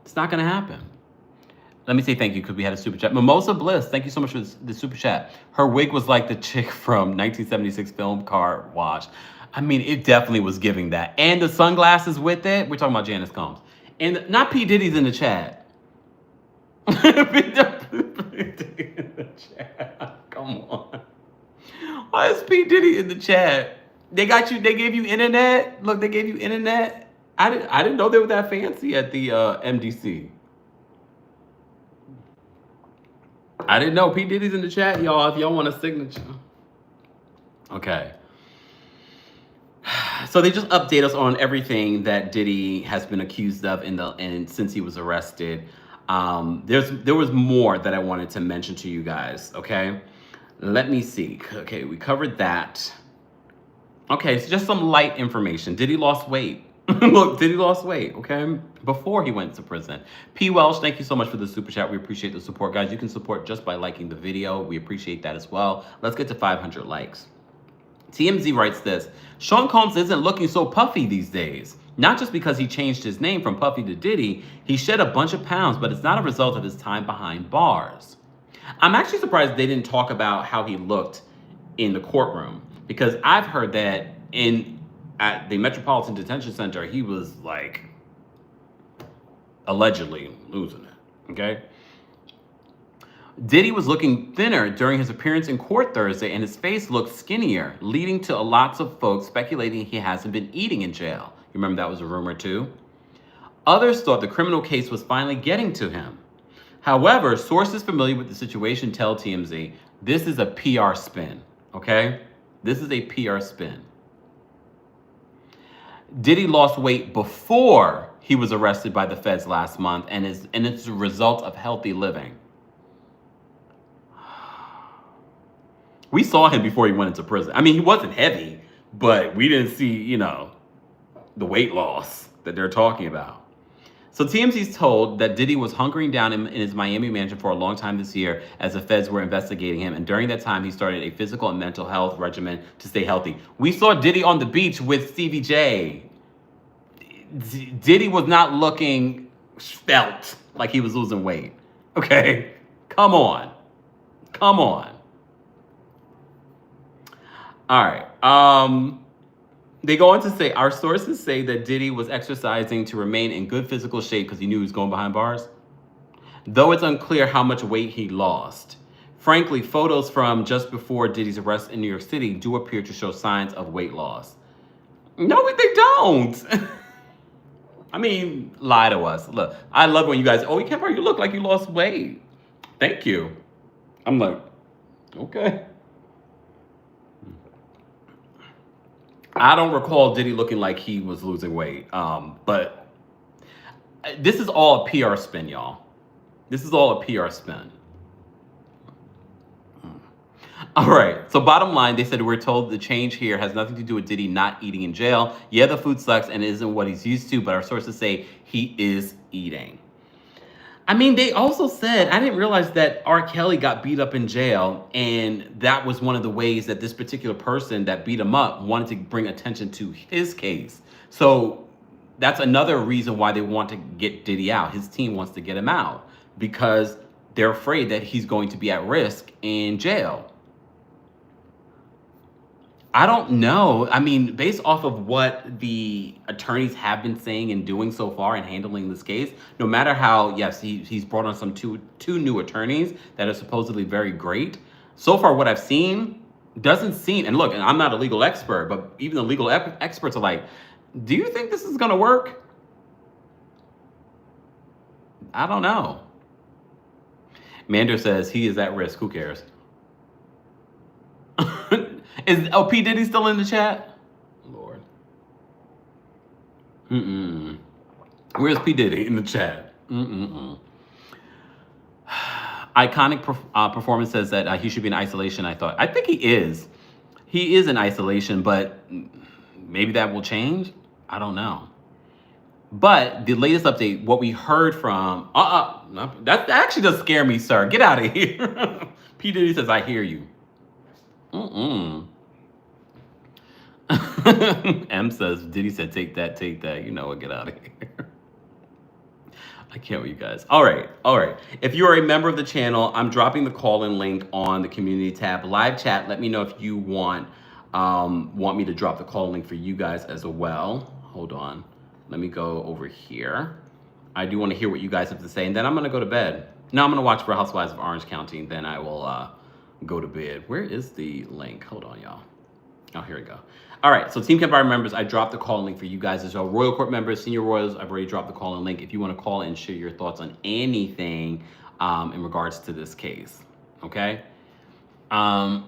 It's not going to happen. Let me say thank you because we had a super chat. Mimosa Bliss, thank you so much for the super chat. Her wig was like the chick from 1976 film Car Wash. I mean, it definitely was giving that. And the sunglasses with it. We're talking about Janice Combs. And not P. Diddy's in the chat. Come on. Why is P. Diddy in the chat? They gave you internet? Look, they gave you internet? I didn't know they were that fancy at the MDC. I didn't know P. Diddy's in the chat, y'all, if y'all want a signature. Okay. So they just update us on everything that Diddy has been accused of and since he was arrested. There was more that I wanted to mention to you guys, okay? Let me see. Okay, we covered that. Okay, so just some light information. Diddy lost weight. Look, Diddy lost weight, okay? Before he went to prison. P. Welsh, thank you so much for the super chat. We appreciate the support, guys. You can support just by liking the video. We appreciate that as well. Let's get to 500 likes. TMZ writes this. Sean Combs isn't looking so puffy these days. Not just because he changed his name from Puffy to Diddy, he shed a bunch of pounds, but it's not a result of his time behind bars. I'm actually surprised they didn't talk about how he looked in the courtroom, because I've heard that at the Metropolitan Detention Center, he was like allegedly losing it, okay? Diddy was looking thinner during his appearance in court Thursday, and his face looked skinnier, leading to lots of folks speculating he hasn't been eating in jail. You remember that was a rumor too? Others thought the criminal case was finally getting to him. However, sources familiar with the situation tell TMZ this is a PR spin, okay? This is a PR spin. Diddy lost weight before he was arrested by the feds last month, and it's a result of healthy living. We saw him before he went into prison. I mean, he wasn't heavy, but we didn't see, the weight loss that they're talking about. So TMZ's told that Diddy was hunkering down in his Miami mansion for a long time this year as the feds were investigating him. And during that time, he started a physical and mental health regimen to stay healthy. We saw Diddy on the beach with Stevie J. Diddy was not looking svelte like he was losing weight. Okay? Come on. Come on. All right. They go on to say, our sources say that Diddy was exercising to remain in good physical shape because he knew he was going behind bars, though it's unclear how much weight he lost. Frankly, photos from just before Diddy's arrest in New York City do appear to show signs of weight loss. No, they don't. I mean, lie to us. Look, I love when you guys, Kempire, you look like you lost weight. Thank you. I'm like, okay. I don't recall Diddy looking like he was losing weight, but this is all a PR spin, y'all. This is all a PR spin. All right, so bottom line, they said we're told the change here has nothing to do with Diddy not eating in jail. Yeah, the food sucks and isn't what he's used to, but our sources say he is eating. I mean, they also said, I didn't realize that R. Kelly got beat up in jail, and that was one of the ways that this particular person that beat him up wanted to bring attention to his case. So that's another reason why they want to get Diddy out. His team wants to get him out because they're afraid that he's going to be at risk in jail. I don't know. I mean, based off of what the attorneys have been saying and doing so far in handling this case, no matter how, yes, he's brought on some two new attorneys that are supposedly very great. So far, what I've seen doesn't seem, and look, and I'm not a legal expert, but even the legal experts are like, do you think this is going to work? I don't know. Mander says he is at risk. Who cares? Is P. Diddy still in the chat? Lord. Where's P. Diddy in the chat? Iconic Performance says that he should be in isolation, I think he is. He is in isolation, but maybe that will change? I don't know. But the latest update, what we heard from... that actually does scare me, sir. Get out of here. P. Diddy says, I hear you. M says, Diddy said, take that. You know what, get out of here. I can't with you guys. All right. If you are a member of the channel, I'm dropping the call-in link on the community tab. Live chat, let me know if you want me to drop the call-in link for you guys as well. Hold on. Let me go over here. I do want to hear what you guys have to say, and then I'm going to go to bed. No, I'm going to watch Real Housewives of Orange County, and then I will go to bed. Where is the link? Hold on, y'all. Oh, here we go. All right, so Team Kempire members, I dropped the call link for you guys as well. Royal Court members, Senior Royals, I've already dropped the call in link. If you want to call and share your thoughts on anything in regards to this case, okay? La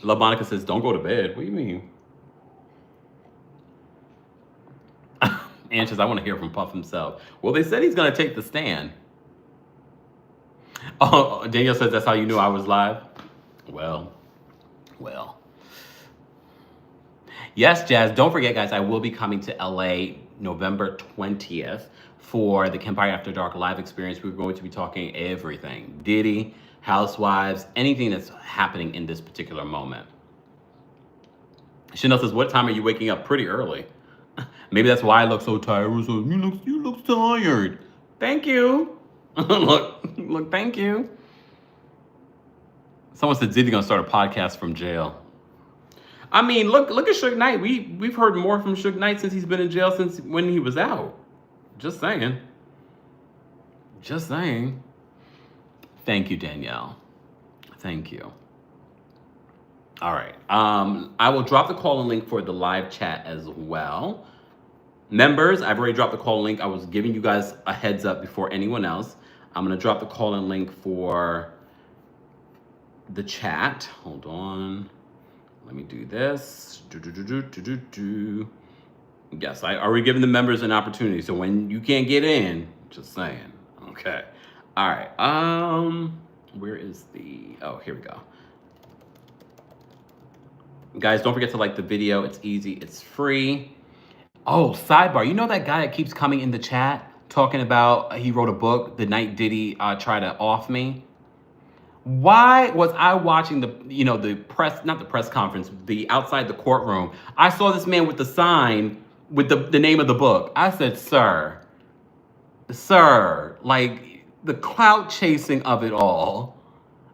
Monica says, don't go to bed. What do you mean? Ann says, I want to hear from Puff himself. Well, they said he's going to take the stand. Oh, Daniel says, that's how you knew I was live? Well. Yes, Jazz, don't forget, guys, I will be coming to LA November 20th for the Kempire After Dark live experience. We're going to be talking everything. Diddy, Housewives, anything that's happening in this particular moment. Chanel says, what time are you waking up? Pretty early. Maybe that's why I look so tired. So, you look tired. Thank you. look, thank you. Someone said Diddy gonna start a podcast from jail. I mean, look at Suge Knight. We've heard more from Suge Knight since he's been in jail since when he was out. Just saying. Just saying. Thank you, Danielle. Thank you. All right. I will drop the call-in link for the live chat as well. Members, I've already dropped the call-in link. I was giving you guys a heads up before anyone else. I'm going to drop the call-in link for the chat. Hold on. Let me do this. Yes, I already given the members an opportunity. So when you can't get in, just saying. Okay. All right. Where is the... Oh, here we go. Guys, don't forget to like the video. It's easy. It's free. Oh, sidebar. You know that guy that keeps coming in the chat talking about he wrote a book the night Diddy tried to off me? Why was I watching the press, not the press conference, the outside the courtroom? I saw this man with the sign with the name of the book. I said, sir, like the clout chasing of it all.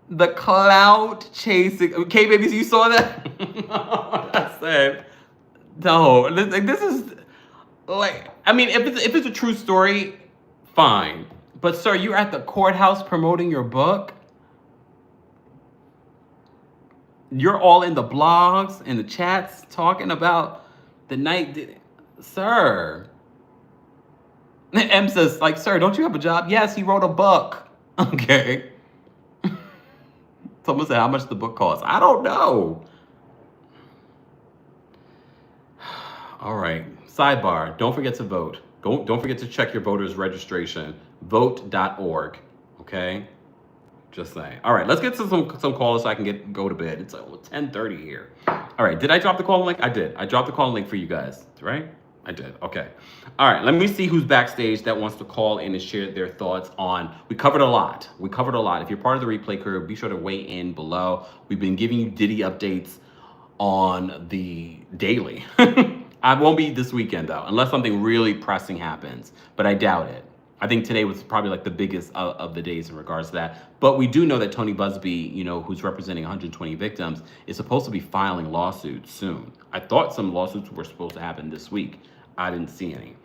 The clout chasing. Okay, babies, you saw that? I said, no, this is like, I mean, if it's a true story, fine. But sir, you're at the courthouse promoting your book. You're all in the blogs and the chats talking about the night, sir. M says, like, sir, don't you have a job? Yes, he wrote a book. Okay. Someone said how much the book costs. I don't know. All right. Sidebar. Don't forget to vote. Don't forget to check your voters registration. Vote.org. Okay. Just saying. All right. Let's get to some callers so I can go to bed. It's 10:30 here. All right. Did I drop the call link? I did. I dropped the call link for you guys. Right? I did. Okay. All right. Let me see who's backstage that wants to call in and share their thoughts on. We covered a lot. If you're part of the replay crew, be sure to weigh in below. We've been giving you Diddy updates on the daily. I won't be this weekend though, unless something really pressing happens, but I doubt it. I think today was probably like the biggest of the days in regards to that. But we do know that Tony Busby, who's representing 120 victims, is supposed to be filing lawsuits soon. I thought some lawsuits were supposed to happen this week. I didn't see any.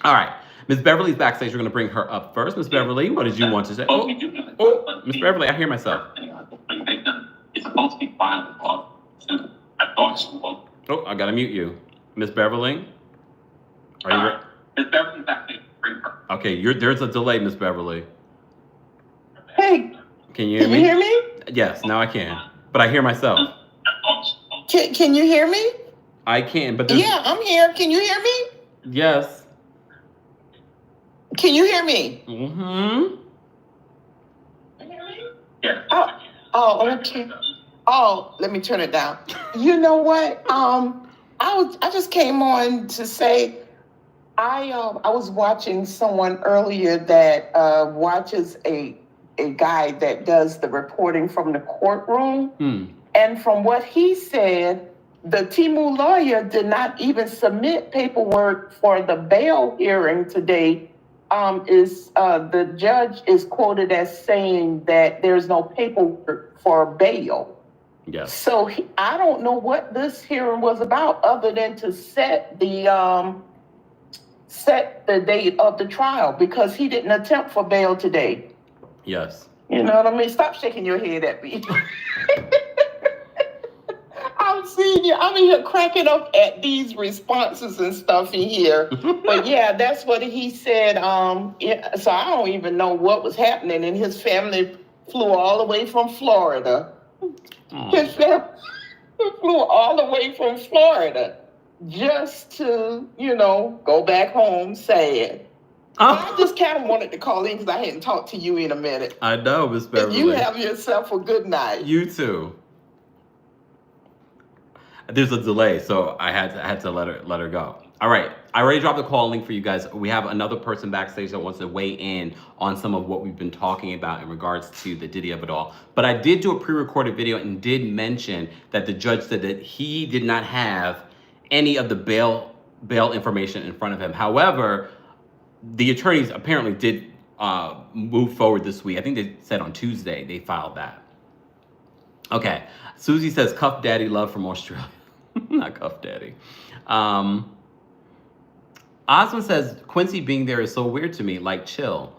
All right. Miss Beverly's backstage. We're going to bring her up first. Miss Beverly, what did you want to say? Oh, Miss Beverly, I hear myself. It's supposed to be filing lawsuits soon. I thought so. Oh, I got to mute you. Miss Beverly? Are you ready? Miss Beverly's backstage. Okay, there's a delay, Miss Beverly. Hey, can you hear hear me? Yes, now I can. But I hear myself. Can you hear me? I can, but yeah, I'm here. Can you hear me? Yes. Can you hear me? Mm-hmm. Yeah. Oh, okay. Oh, let me turn it down. You know what? I just came on to say I was watching someone earlier that watches a guy that does the reporting from the courtroom. And from what he said, the Timu lawyer did not even submit paperwork for the bail hearing today. The judge is quoted as saying that there's no paperwork for bail. Yes. So I don't know what this hearing was about other than to set the date of the trial, because he didn't attempt for bail today. Yes. You know what I mean? Stop shaking your head at me. I'm seeing you. I'm here cracking up at these responses and stuff in here. But yeah, that's what he said. Yeah, so I don't even know what was happening. And his family flew all the way from Florida. His family flew all the way from Florida just to, go back home sad. I just kind of wanted to call in because I hadn't talked to you in a minute. I know, Miss Beverly. You have yourself a good night. You too. There's a delay, so I had to let her go. All right, I already dropped the call link for you guys. We have another person backstage that wants to weigh in on some of what we've been talking about in regards to the Diddy of it all. But I did do a pre-recorded video and did mention that the judge said that he did not have any of the bail bail information in front of him. However, the attorneys apparently did move forward this week. I think they said on Tuesday they filed that. Okay. Susie says, Cuff Daddy love from Australia. Not Cuff Daddy. Osmond says, Quincy being there is so weird to me. Like, chill.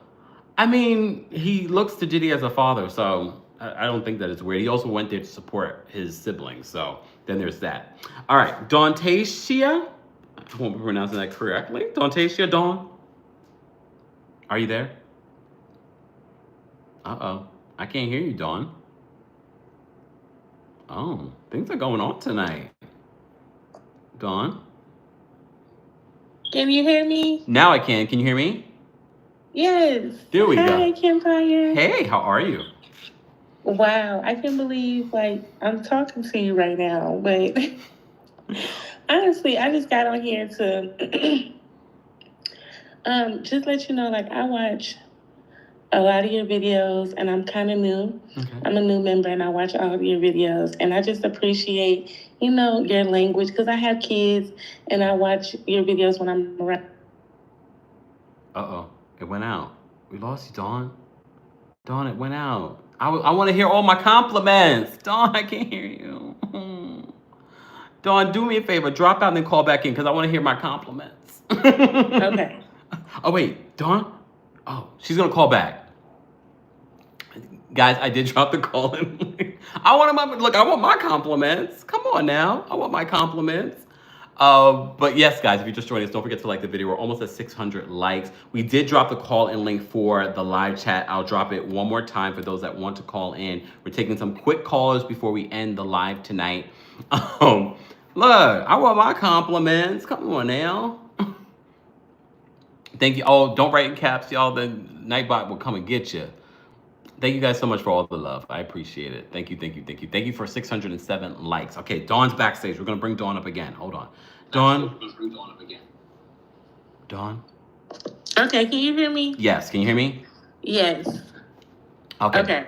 I mean, he looks to Diddy as a father, so I don't think that it's weird. He also went there to support his siblings, so then there's that. All right, Dawntasia. I won't be pronouncing that correctly. Dawntasia, Dawn. Are you there? Uh-oh. I can't hear you, Dawn. Oh, things are going on tonight. Dawn? Can you hear me? Now I can. Can you hear me? Yes. There we go. Hi, Kempire. Hey, how are you? Wow, I can't believe, like, I'm talking to you right now, but honestly, I just got on here to just let you know, like, I watch a lot of your videos, and I'm kind of new. Okay. I'm a new member, and I watch all of your videos, and I just appreciate, you know, your language, because I have kids, and I watch your videos when I'm around. Uh-oh, it went out. We lost you, Dawn. Dawn, it went out. I want to hear all my compliments. Dawn, I can't hear you. Dawn, do me a favor. Drop out and then call back in because I want to hear my compliments. Okay. Oh, wait. Dawn? Oh, she's going to call back. Guys, I did drop the call in. I want my compliments. Come on now. I want my compliments. But yes, guys, if you're just joining us, don't forget to like the video. We're almost at 600 likes. We did drop the call-in link for the live chat. I'll drop it one more time for those that want to call in. We're taking some quick callers before we end the live tonight. Look, I want my compliments. Come on now. Thank you. Oh, don't write in caps, y'all. The Nightbot will come and get you. Thank you guys so much for all the love. I appreciate it. Thank you, thank you, thank you. Thank you for 607 likes. Okay, Dawn's backstage. We're going to bring Dawn up again. Hold on. Dawn? Dawn? Okay, can you hear me? Yes, can you hear me? Yes. Okay.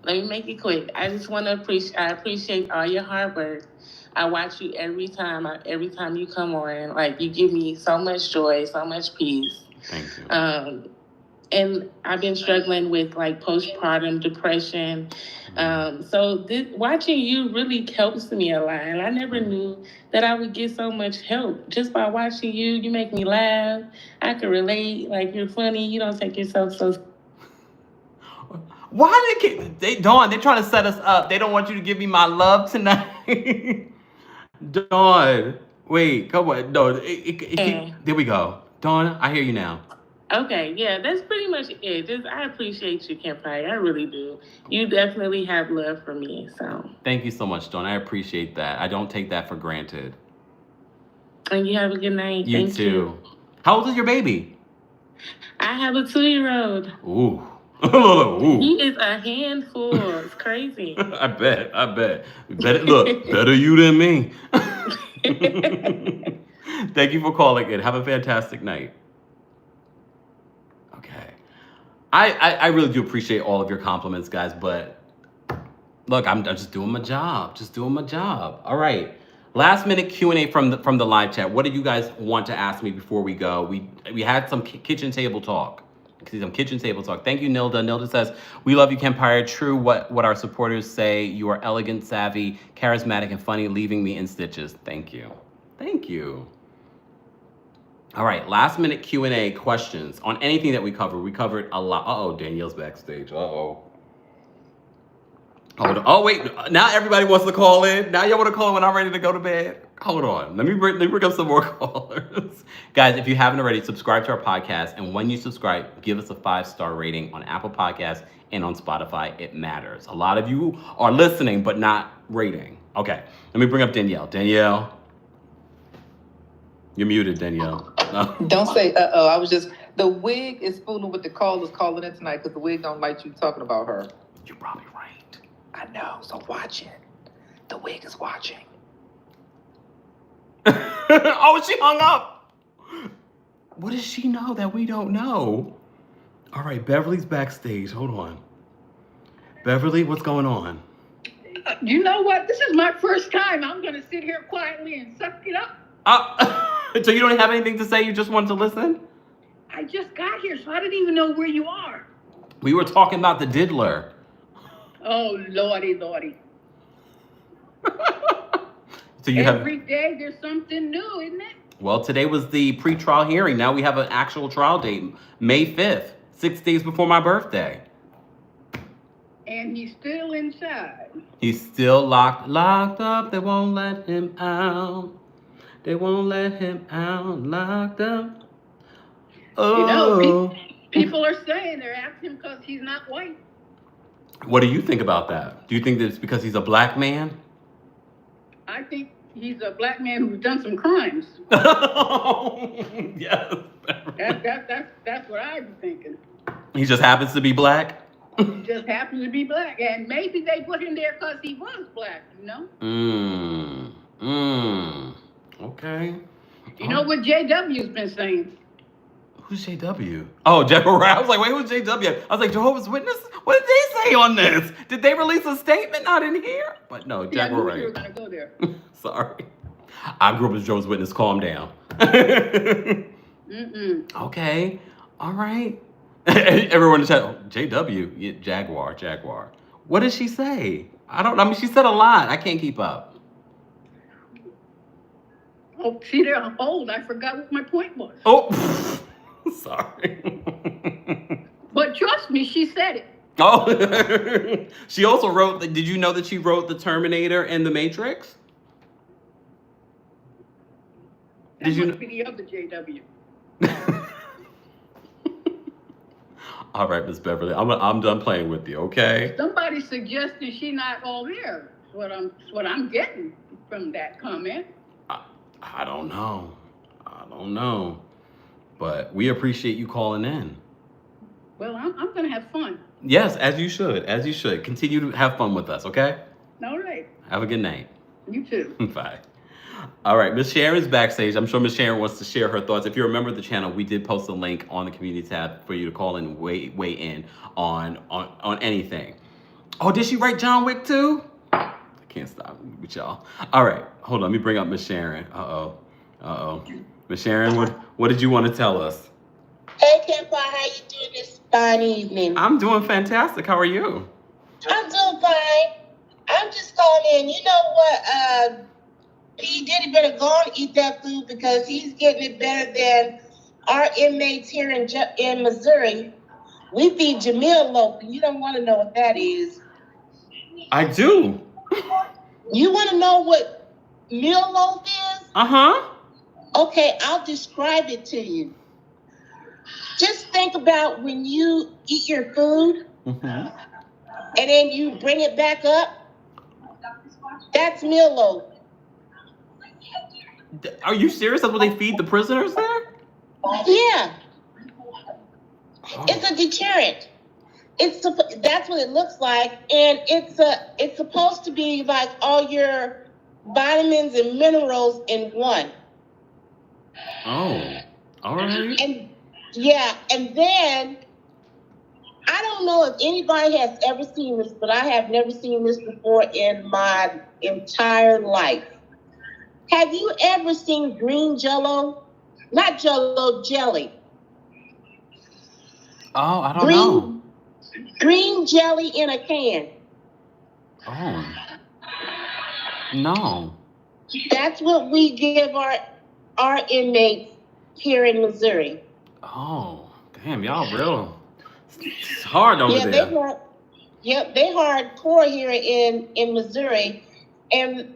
Let me make it quick. I just want to appreciate all your hard work. I watch you every time you come on. Like, you give me so much joy, so much peace. Thank you. And I've been struggling with, like, postpartum depression. So watching you really helps me a lot. And I never knew that I would get so much help just by watching you. You make me laugh. I can relate. Like, you're funny. You don't take yourself so... Why Dawn, they're trying to set us up. They don't want you to give me my love tonight. Dawn, wait, come on. No, there we go. Dawn, I hear you now. Okay, yeah, that's pretty much it. I appreciate you, Kempire. I really do. You definitely have love for me, so. Thank you so much, Dawn. I appreciate that. I don't take that for granted. And you have a good night. You Thank too. You. How old is your baby? I have a 2-year-old. Ooh. Ooh. He is a handful. It's crazy. I bet. Better you than me. Thank you for calling in. Have a fantastic night. Okay. I really do appreciate all of your compliments, guys, but look, I'm just doing my job. All right. Last minute Q&A from the live chat. What did you guys want to ask me before we go? We had some kitchen table talk. Thank you, Nilda. Nilda says, we love you, Kempire. True what our supporters say. You are elegant, savvy, charismatic, and funny, leaving me in stitches. Thank you. All right, last minute Q&A questions on anything that we covered. We covered a lot. Uh-oh, Danielle's backstage. Uh-oh. Oh, wait, now everybody wants to call in. Now y'all want to call in when I'm ready to go to bed? Hold on, let me bring up some more callers. Guys, if you haven't already, subscribe to our podcast. And when you subscribe, give us a 5-star rating on Apple Podcasts and on Spotify. It matters. A lot of you are listening, but not rating. Okay, let me bring up Danielle. Danielle, you're muted, Danielle. No. Don't say uh-oh. I was just, the wig is fooling with the callers calling in tonight because the wig don't like you talking about her. You're probably right. I know, so watch it. The wig is watching. Oh, she hung up. What does she know that we don't know? All right, Beverly's backstage. Hold on. Beverly, what's going on? You know what? This is my first time. I'm going to sit here quietly and suck it up. So you don't have anything to say? You just wanted to listen? I just got here, so I didn't even know where you are. We were talking about the diddler. Oh, lordy. So you Every day there's something new, isn't it? Well, today was the pre-trial hearing. Now we have an actual trial date, May 5th, 6 days before my birthday. And he's still inside. He's still locked up. They won't let him out. They won't let him out. Locked up. Oh. You know, people are saying they're after him because he's not white. What do you think about that? Do you think that it's because he's a black man? I think he's a black man who's done some crimes. Yes. That's what I'd be thinking. He just happens to be black? He just happens to be black. And maybe they put him there because he was black, you know? Okay. You know what JW's been saying? Who's JW? Oh, Jehovah's. I was like, wait, who's JW? I was like, Jehovah's Witness? What did they say on this? Did they release a statement? Not in here? But no, Yeah, I knew Jehovah's. you were going to go there. Sorry. I grew up as Jehovah's Witness. Calm down. Okay. All right. Everyone in the chat, oh, JW, yeah, Jaguar. What did she say? I mean, she said a lot. I can't keep up. Oh, see, they're old. I forgot what my point was. Oh, sorry. But trust me, she said it. Oh, she also wrote, did you know that she wrote The Terminator and The Matrix? That must be the other JW. All right, Miss Beverly, I'm done playing with you, okay? Somebody suggested she not all there. That's what I'm getting from that comment. I don't know. But we appreciate you calling in. Well, I'm going to have fun. Yes, as you should. Continue to have fun with us, okay? All right. Have a good night. You too. Bye. All right, Miss Sharon's backstage. I'm sure Miss Sharon wants to share her thoughts. If you're a member of the channel, we did post a link on the community tab for you to call in and weigh in on anything. Oh, did she write John Wick too? I can't stop with y'all. All right, hold on. Let me bring up Miss Sharon. Uh-oh. Miss Sharon, what did you want to tell us? Hey, Kempire, how you doing this fine evening? I'm doing fantastic. How are you? I'm doing fine. I'm just calling in. You know what? P. Diddy better go and eat that food because he's getting it better than our inmates here in Missouri. We feed Jamil loaf. You don't want to know what that is. I do. You want to know what meal loaf is? Uh-huh. Okay, I'll describe it to you. Just think about when you eat your food and then you bring it back up. That's meal loaf. Are you serious? That's what they feed the prisoners there? Yeah. It's a deterrent. That's what it looks like, and it's supposed to be like all your vitamins and minerals in one. Oh, all right. And then I don't know if anybody has ever seen this, but I have never seen this before in my entire life. Have you ever seen green Jell-O? Not Jell-O, jelly. Oh, I don't know. Green jelly in a can. Oh. No. That's what we give our inmates here in Missouri. Oh, damn, y'all real. It's hard over there. They hardcore here in Missouri. And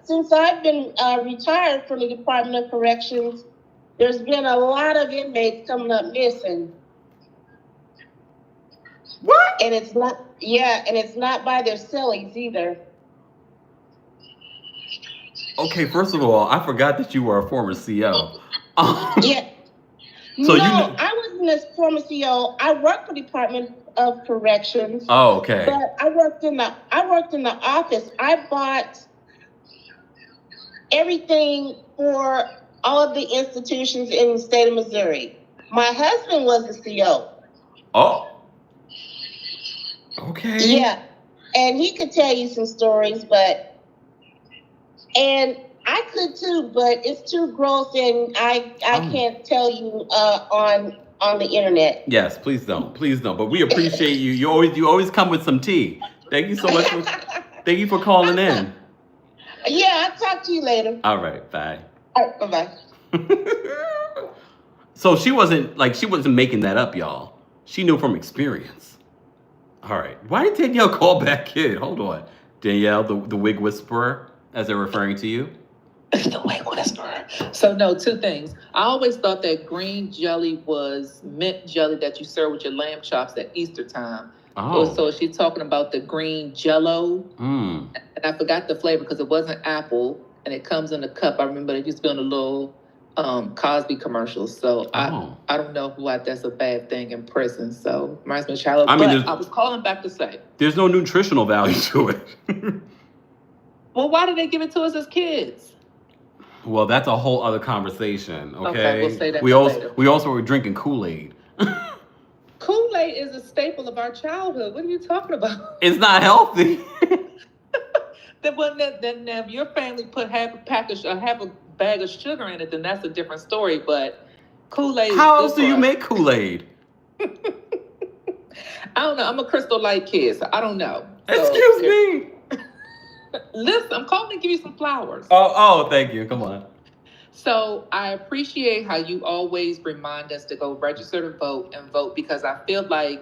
since I've been retired from the Department of Corrections, there's been a lot of inmates coming up missing. What? And it's not by their cellies either. Okay, first of all, I forgot that you were a former CO. Yeah. So I wasn't a former CO. I worked for the Department of Corrections. Oh, okay. But I worked in the office. I bought everything for all of the institutions in the state of Missouri. My husband was a CO. Oh. Okay. Yeah. And he could tell you some stories, and I could too, but it's too gross, and I can't tell you on the internet. Yes, please don't. Please don't. But we appreciate you. You always come with some tea. Thank you so much thank you for calling in. Yeah, I'll talk to you later. All right, bye. All right, bye-bye. So she wasn't making that up, y'all. She knew from experience. All right. Why did Danielle call back kid? Hold on. Danielle, the wig whisperer, as they're referring to you. The wig whisperer. So no, two things. I always thought that green jelly was mint jelly that you serve with your lamb chops at Easter time. Oh. So she's talking about the green Jello. And I forgot the flavor because it wasn't apple, and it comes in a cup. I remember it used to be on a little Cosby commercials. So I don't know why that's a bad thing in prison. So reminds me of childhood. But I was calling back to say there's no nutritional value to it. Well, why did they give it to us as kids? Well, that's a whole other conversation. Okay, we'll say that later. We also were drinking Kool-Aid. Kool-Aid is a staple of our childhood. What are you talking about? It's not healthy. Then if your family put half a bag of sugar in it, then that's a different story. But Kool-Aid. How else do you make Kool-Aid? I don't know. I'm a Crystal Light kid, so I don't know. Excuse me. Listen, I'm calling to give you some flowers. Oh, thank you. Come on. So I appreciate how you always remind us to go register to vote and vote, because I feel like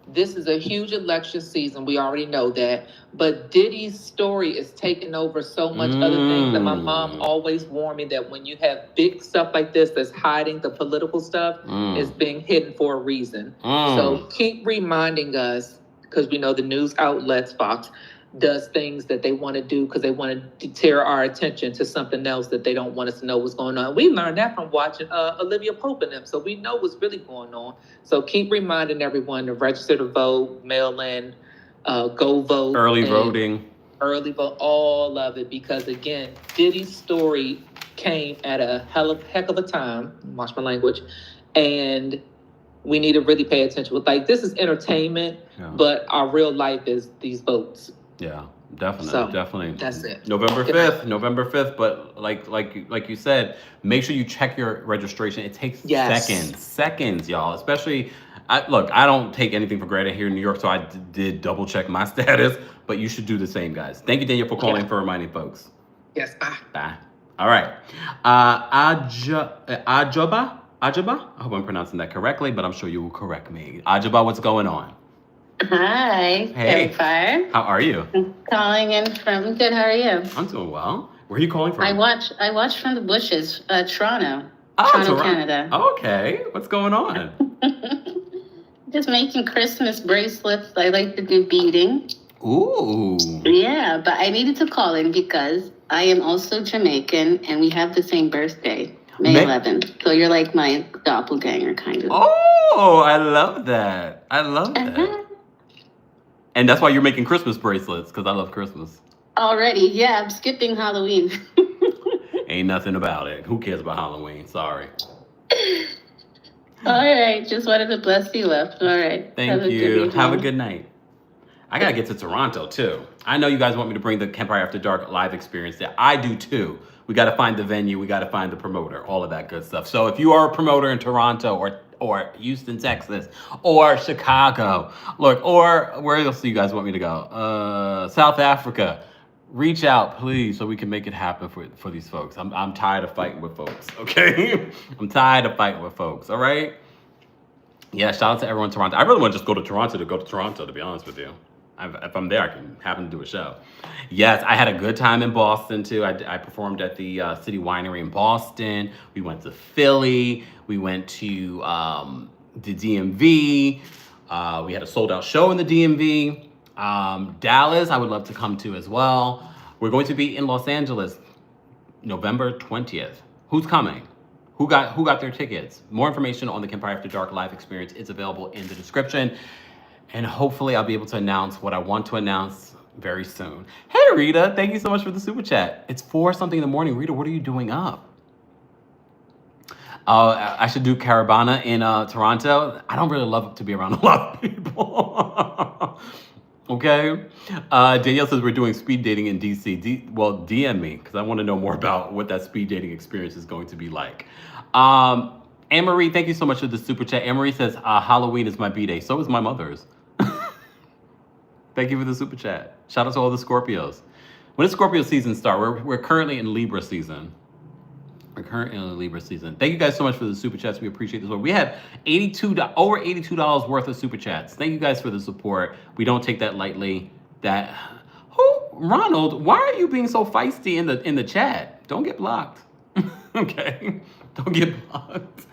this is a huge election season. We already know that. But Diddy's story is taking over so much other things. And my mom always warned me that when you have big stuff like this that's hiding the political stuff, it's being hidden for a reason. So keep reminding us, because we know the news outlets, Fox, does things that they want to do because they want to deter our attention to something else that they don't want us to know what's going on. We learned that from watching Olivia Pope and them, so we know what's really going on. So keep reminding everyone to register to vote, mail in, go vote. Early voting, all of it, because again, Diddy's story came at a heck of a time, watch my language, and we need to really pay attention. Like, this is entertainment, but our real life is these votes. Yeah, definitely, So, definitely. that's it. November 5th. But like you said, make sure you check your registration. It takes seconds, y'all. Especially, I don't take anything for granted here in New York, so I did double check my status. But you should do the same, guys. Thank you, Daniel, for calling for reminding folks. Yes, bye. Bye. All right. Ajaba. I hope I'm pronouncing that correctly, but I'm sure you will correct me. Ajaba, what's going on? Hi, Hey. Kempire. How are you? I'm calling in from good. How are you? I'm doing well. Where are you calling from? I watch from the bushes, Toronto, Toronto, Canada. Okay, what's going on? Just making Christmas bracelets. I like to do beading. Ooh. Yeah, but I needed to call in because I am also Jamaican and we have the same birthday, May 11th. So you're like my doppelganger, kind of. Oh, I love that. And that's why you're making Christmas bracelets, because I love Christmas. Already, yeah, I'm skipping Halloween. Ain't nothing about it. Who cares about Halloween? Sorry. All right, just wanted to bless you up. All right. Thank you. Have a good night. I gotta get to Toronto too. I know you guys want me to bring the Kempire After Dark live experience there. I do too. We gotta find the venue. We gotta find the promoter. All of that good stuff. So if you are a promoter in Toronto or Houston, Texas, or Chicago, or where else do you guys want me to go? South Africa. Reach out, please, so we can make it happen for these folks. I'm tired of fighting with folks, okay? I'm tired of fighting with folks, all right? Yeah, shout out to everyone in Toronto. I really want to just go to Toronto, to be honest with you. If I'm there, I can happen to do a show. Yes, I had a good time in Boston, too. I performed at the City Winery in Boston. We went to Philly. We went to the DMV. We had a sold-out show in the DMV. Dallas, I would love to come to as well. We're going to be in Los Angeles, November 20th. Who's coming? Who got their tickets? More information on the Kempire After Dark live experience is available in the description. And hopefully I'll be able to announce what I want to announce very soon. Hey, Rita, thank you so much for the super chat. It's 4 something in the morning. Rita, what are you doing up? I should do Caravana in Toronto. I don't really love to be around a lot of people. Okay. Danielle says we're doing speed dating in DC. Well, DM me because I want to know more about what that speed dating experience is going to be like. Anne-Marie, thank you so much for the super chat. Anne-Marie says Halloween is my B-day. So is my mother's. Thank you for the super chat. Shout out to all the Scorpios. When does Scorpio season start? We're currently in Libra season. We're currently in the Libra season. Thank you guys so much for the super chats. We appreciate this one. We had over $82 worth of super chats. Thank you guys for the support. We don't take that lightly. Ronald, why are you being so feisty in the chat? Don't get blocked. Okay. Don't get blocked.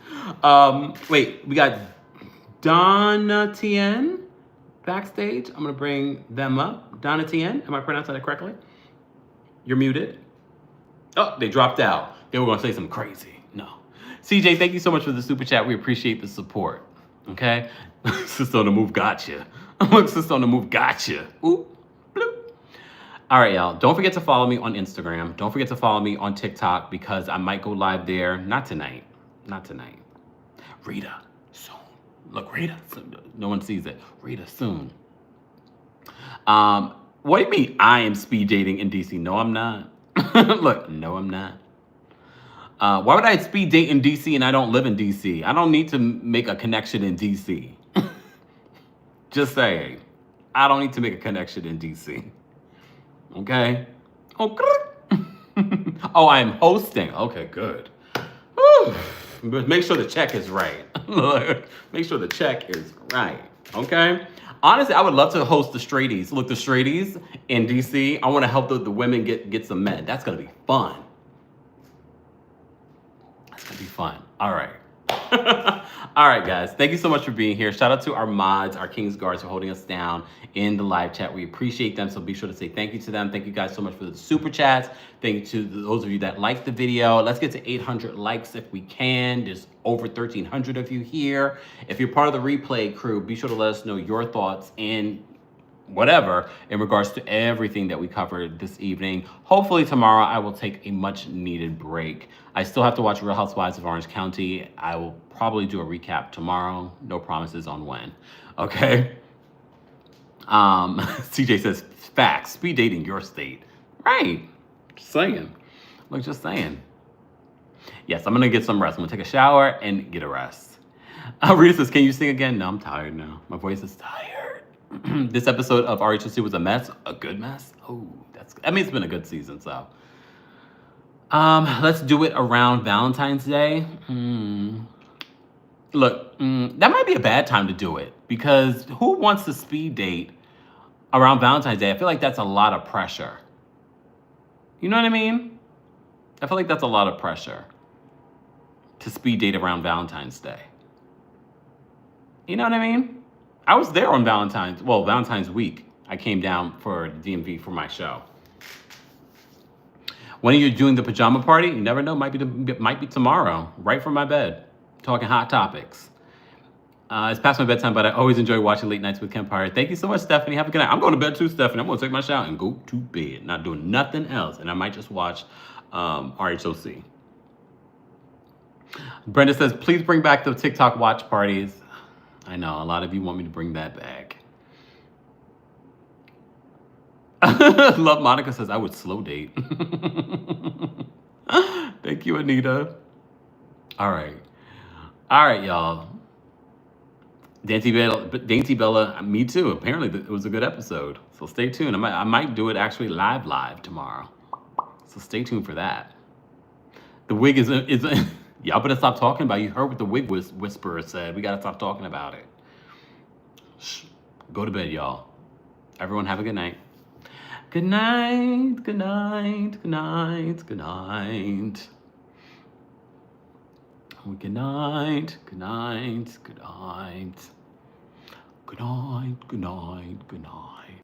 Wait, we got Donna Tien backstage. I'm gonna bring them up. Donna Tien, am I pronouncing that correctly? You're muted. Oh, they dropped out. They were gonna say something crazy. No. CJ, thank you so much for the super chat. We appreciate the support. Okay? Sister on the move gotcha. Look, Sister on the move gotcha. Ooh, bloop. All right, y'all. Don't forget to follow me on Instagram. Don't forget to follow me on TikTok because I might go live there. Not tonight. Not tonight. Rita, soon. Look, Rita, soon. No one sees it. Rita, soon. What do you mean I am speed dating in DC? No, I'm not. Look, no, I'm not. Why would I speed date in DC and I don't live in DC? I don't need to make a connection in DC. Just saying. I don't need to make a connection in DC. Okay? Oh, I'm hosting. Okay, good. Whew. But make sure the check is right. Make sure the check is right. Okay? Honestly, I would love to host the straighties. Look, the straighties in DC, I want to help the women get some men. That's going to be fun. That's going to be fun. All right. All right, guys. Thank you so much for being here. Shout out to our mods, our King's Guards for holding us down in the live chat. We appreciate them, so be sure to say thank you to them. Thank you guys so much for the super chats. Thank you to those of you that liked the video. Let's get to 800 likes if we can. There's over 1,300 of you here. If you're part of the replay crew, be sure to let us know your thoughts in whatever in regards to everything that we covered this evening. Hopefully tomorrow I will take a much needed break. I still have to watch Real Housewives of Orange County. I will probably do a recap tomorrow. No promises on when. Okay. CJ says facts. Speed dating your state. Right. Just saying. Look, just saying. Yes, I'm gonna get some rest. I'm gonna take a shower and get a rest. Rita says, can you sing again? No, I'm tired now. My voice is tired. This episode of RHOC was a mess. A good mess? Oh, I mean, it's been a good season, so. Let's do it around Valentine's Day. Look, that might be a bad time to do it because who wants to speed date around Valentine's Day? I feel like that's a lot of pressure. You know what I mean? I feel like that's a lot of pressure to speed date around Valentine's Day. You know what I mean? I was there on Valentine's week. I came down for DMV for my show. When are you doing the pajama party? You never know. Might be tomorrow, right from my bed, talking hot topics. It's past my bedtime, but I always enjoy watching Late Nights with Kempire. Thank you so much, Stephanie. Have a good night. I'm going to bed too, Stephanie. I'm going to take my shower and go to bed. Not doing nothing else. And I might just watch RHOC. Brenda says, please bring back the TikTok watch parties. I know, a lot of you want me to bring that back. Love Monica says, I would slow date. Thank you, Anita. All right. All right, y'all. Dainty Bella, me too. Apparently, it was a good episode. So stay tuned. I might do it actually live tomorrow. So stay tuned for that. The wig is y'all better stop talking about it. You heard what the wig whisperer said. We got to stop talking about it. Shh. Go to bed, y'all. Everyone have a good night. Good night, good night, good night, good night. Good night, good night, good night. Good night, good night, good night.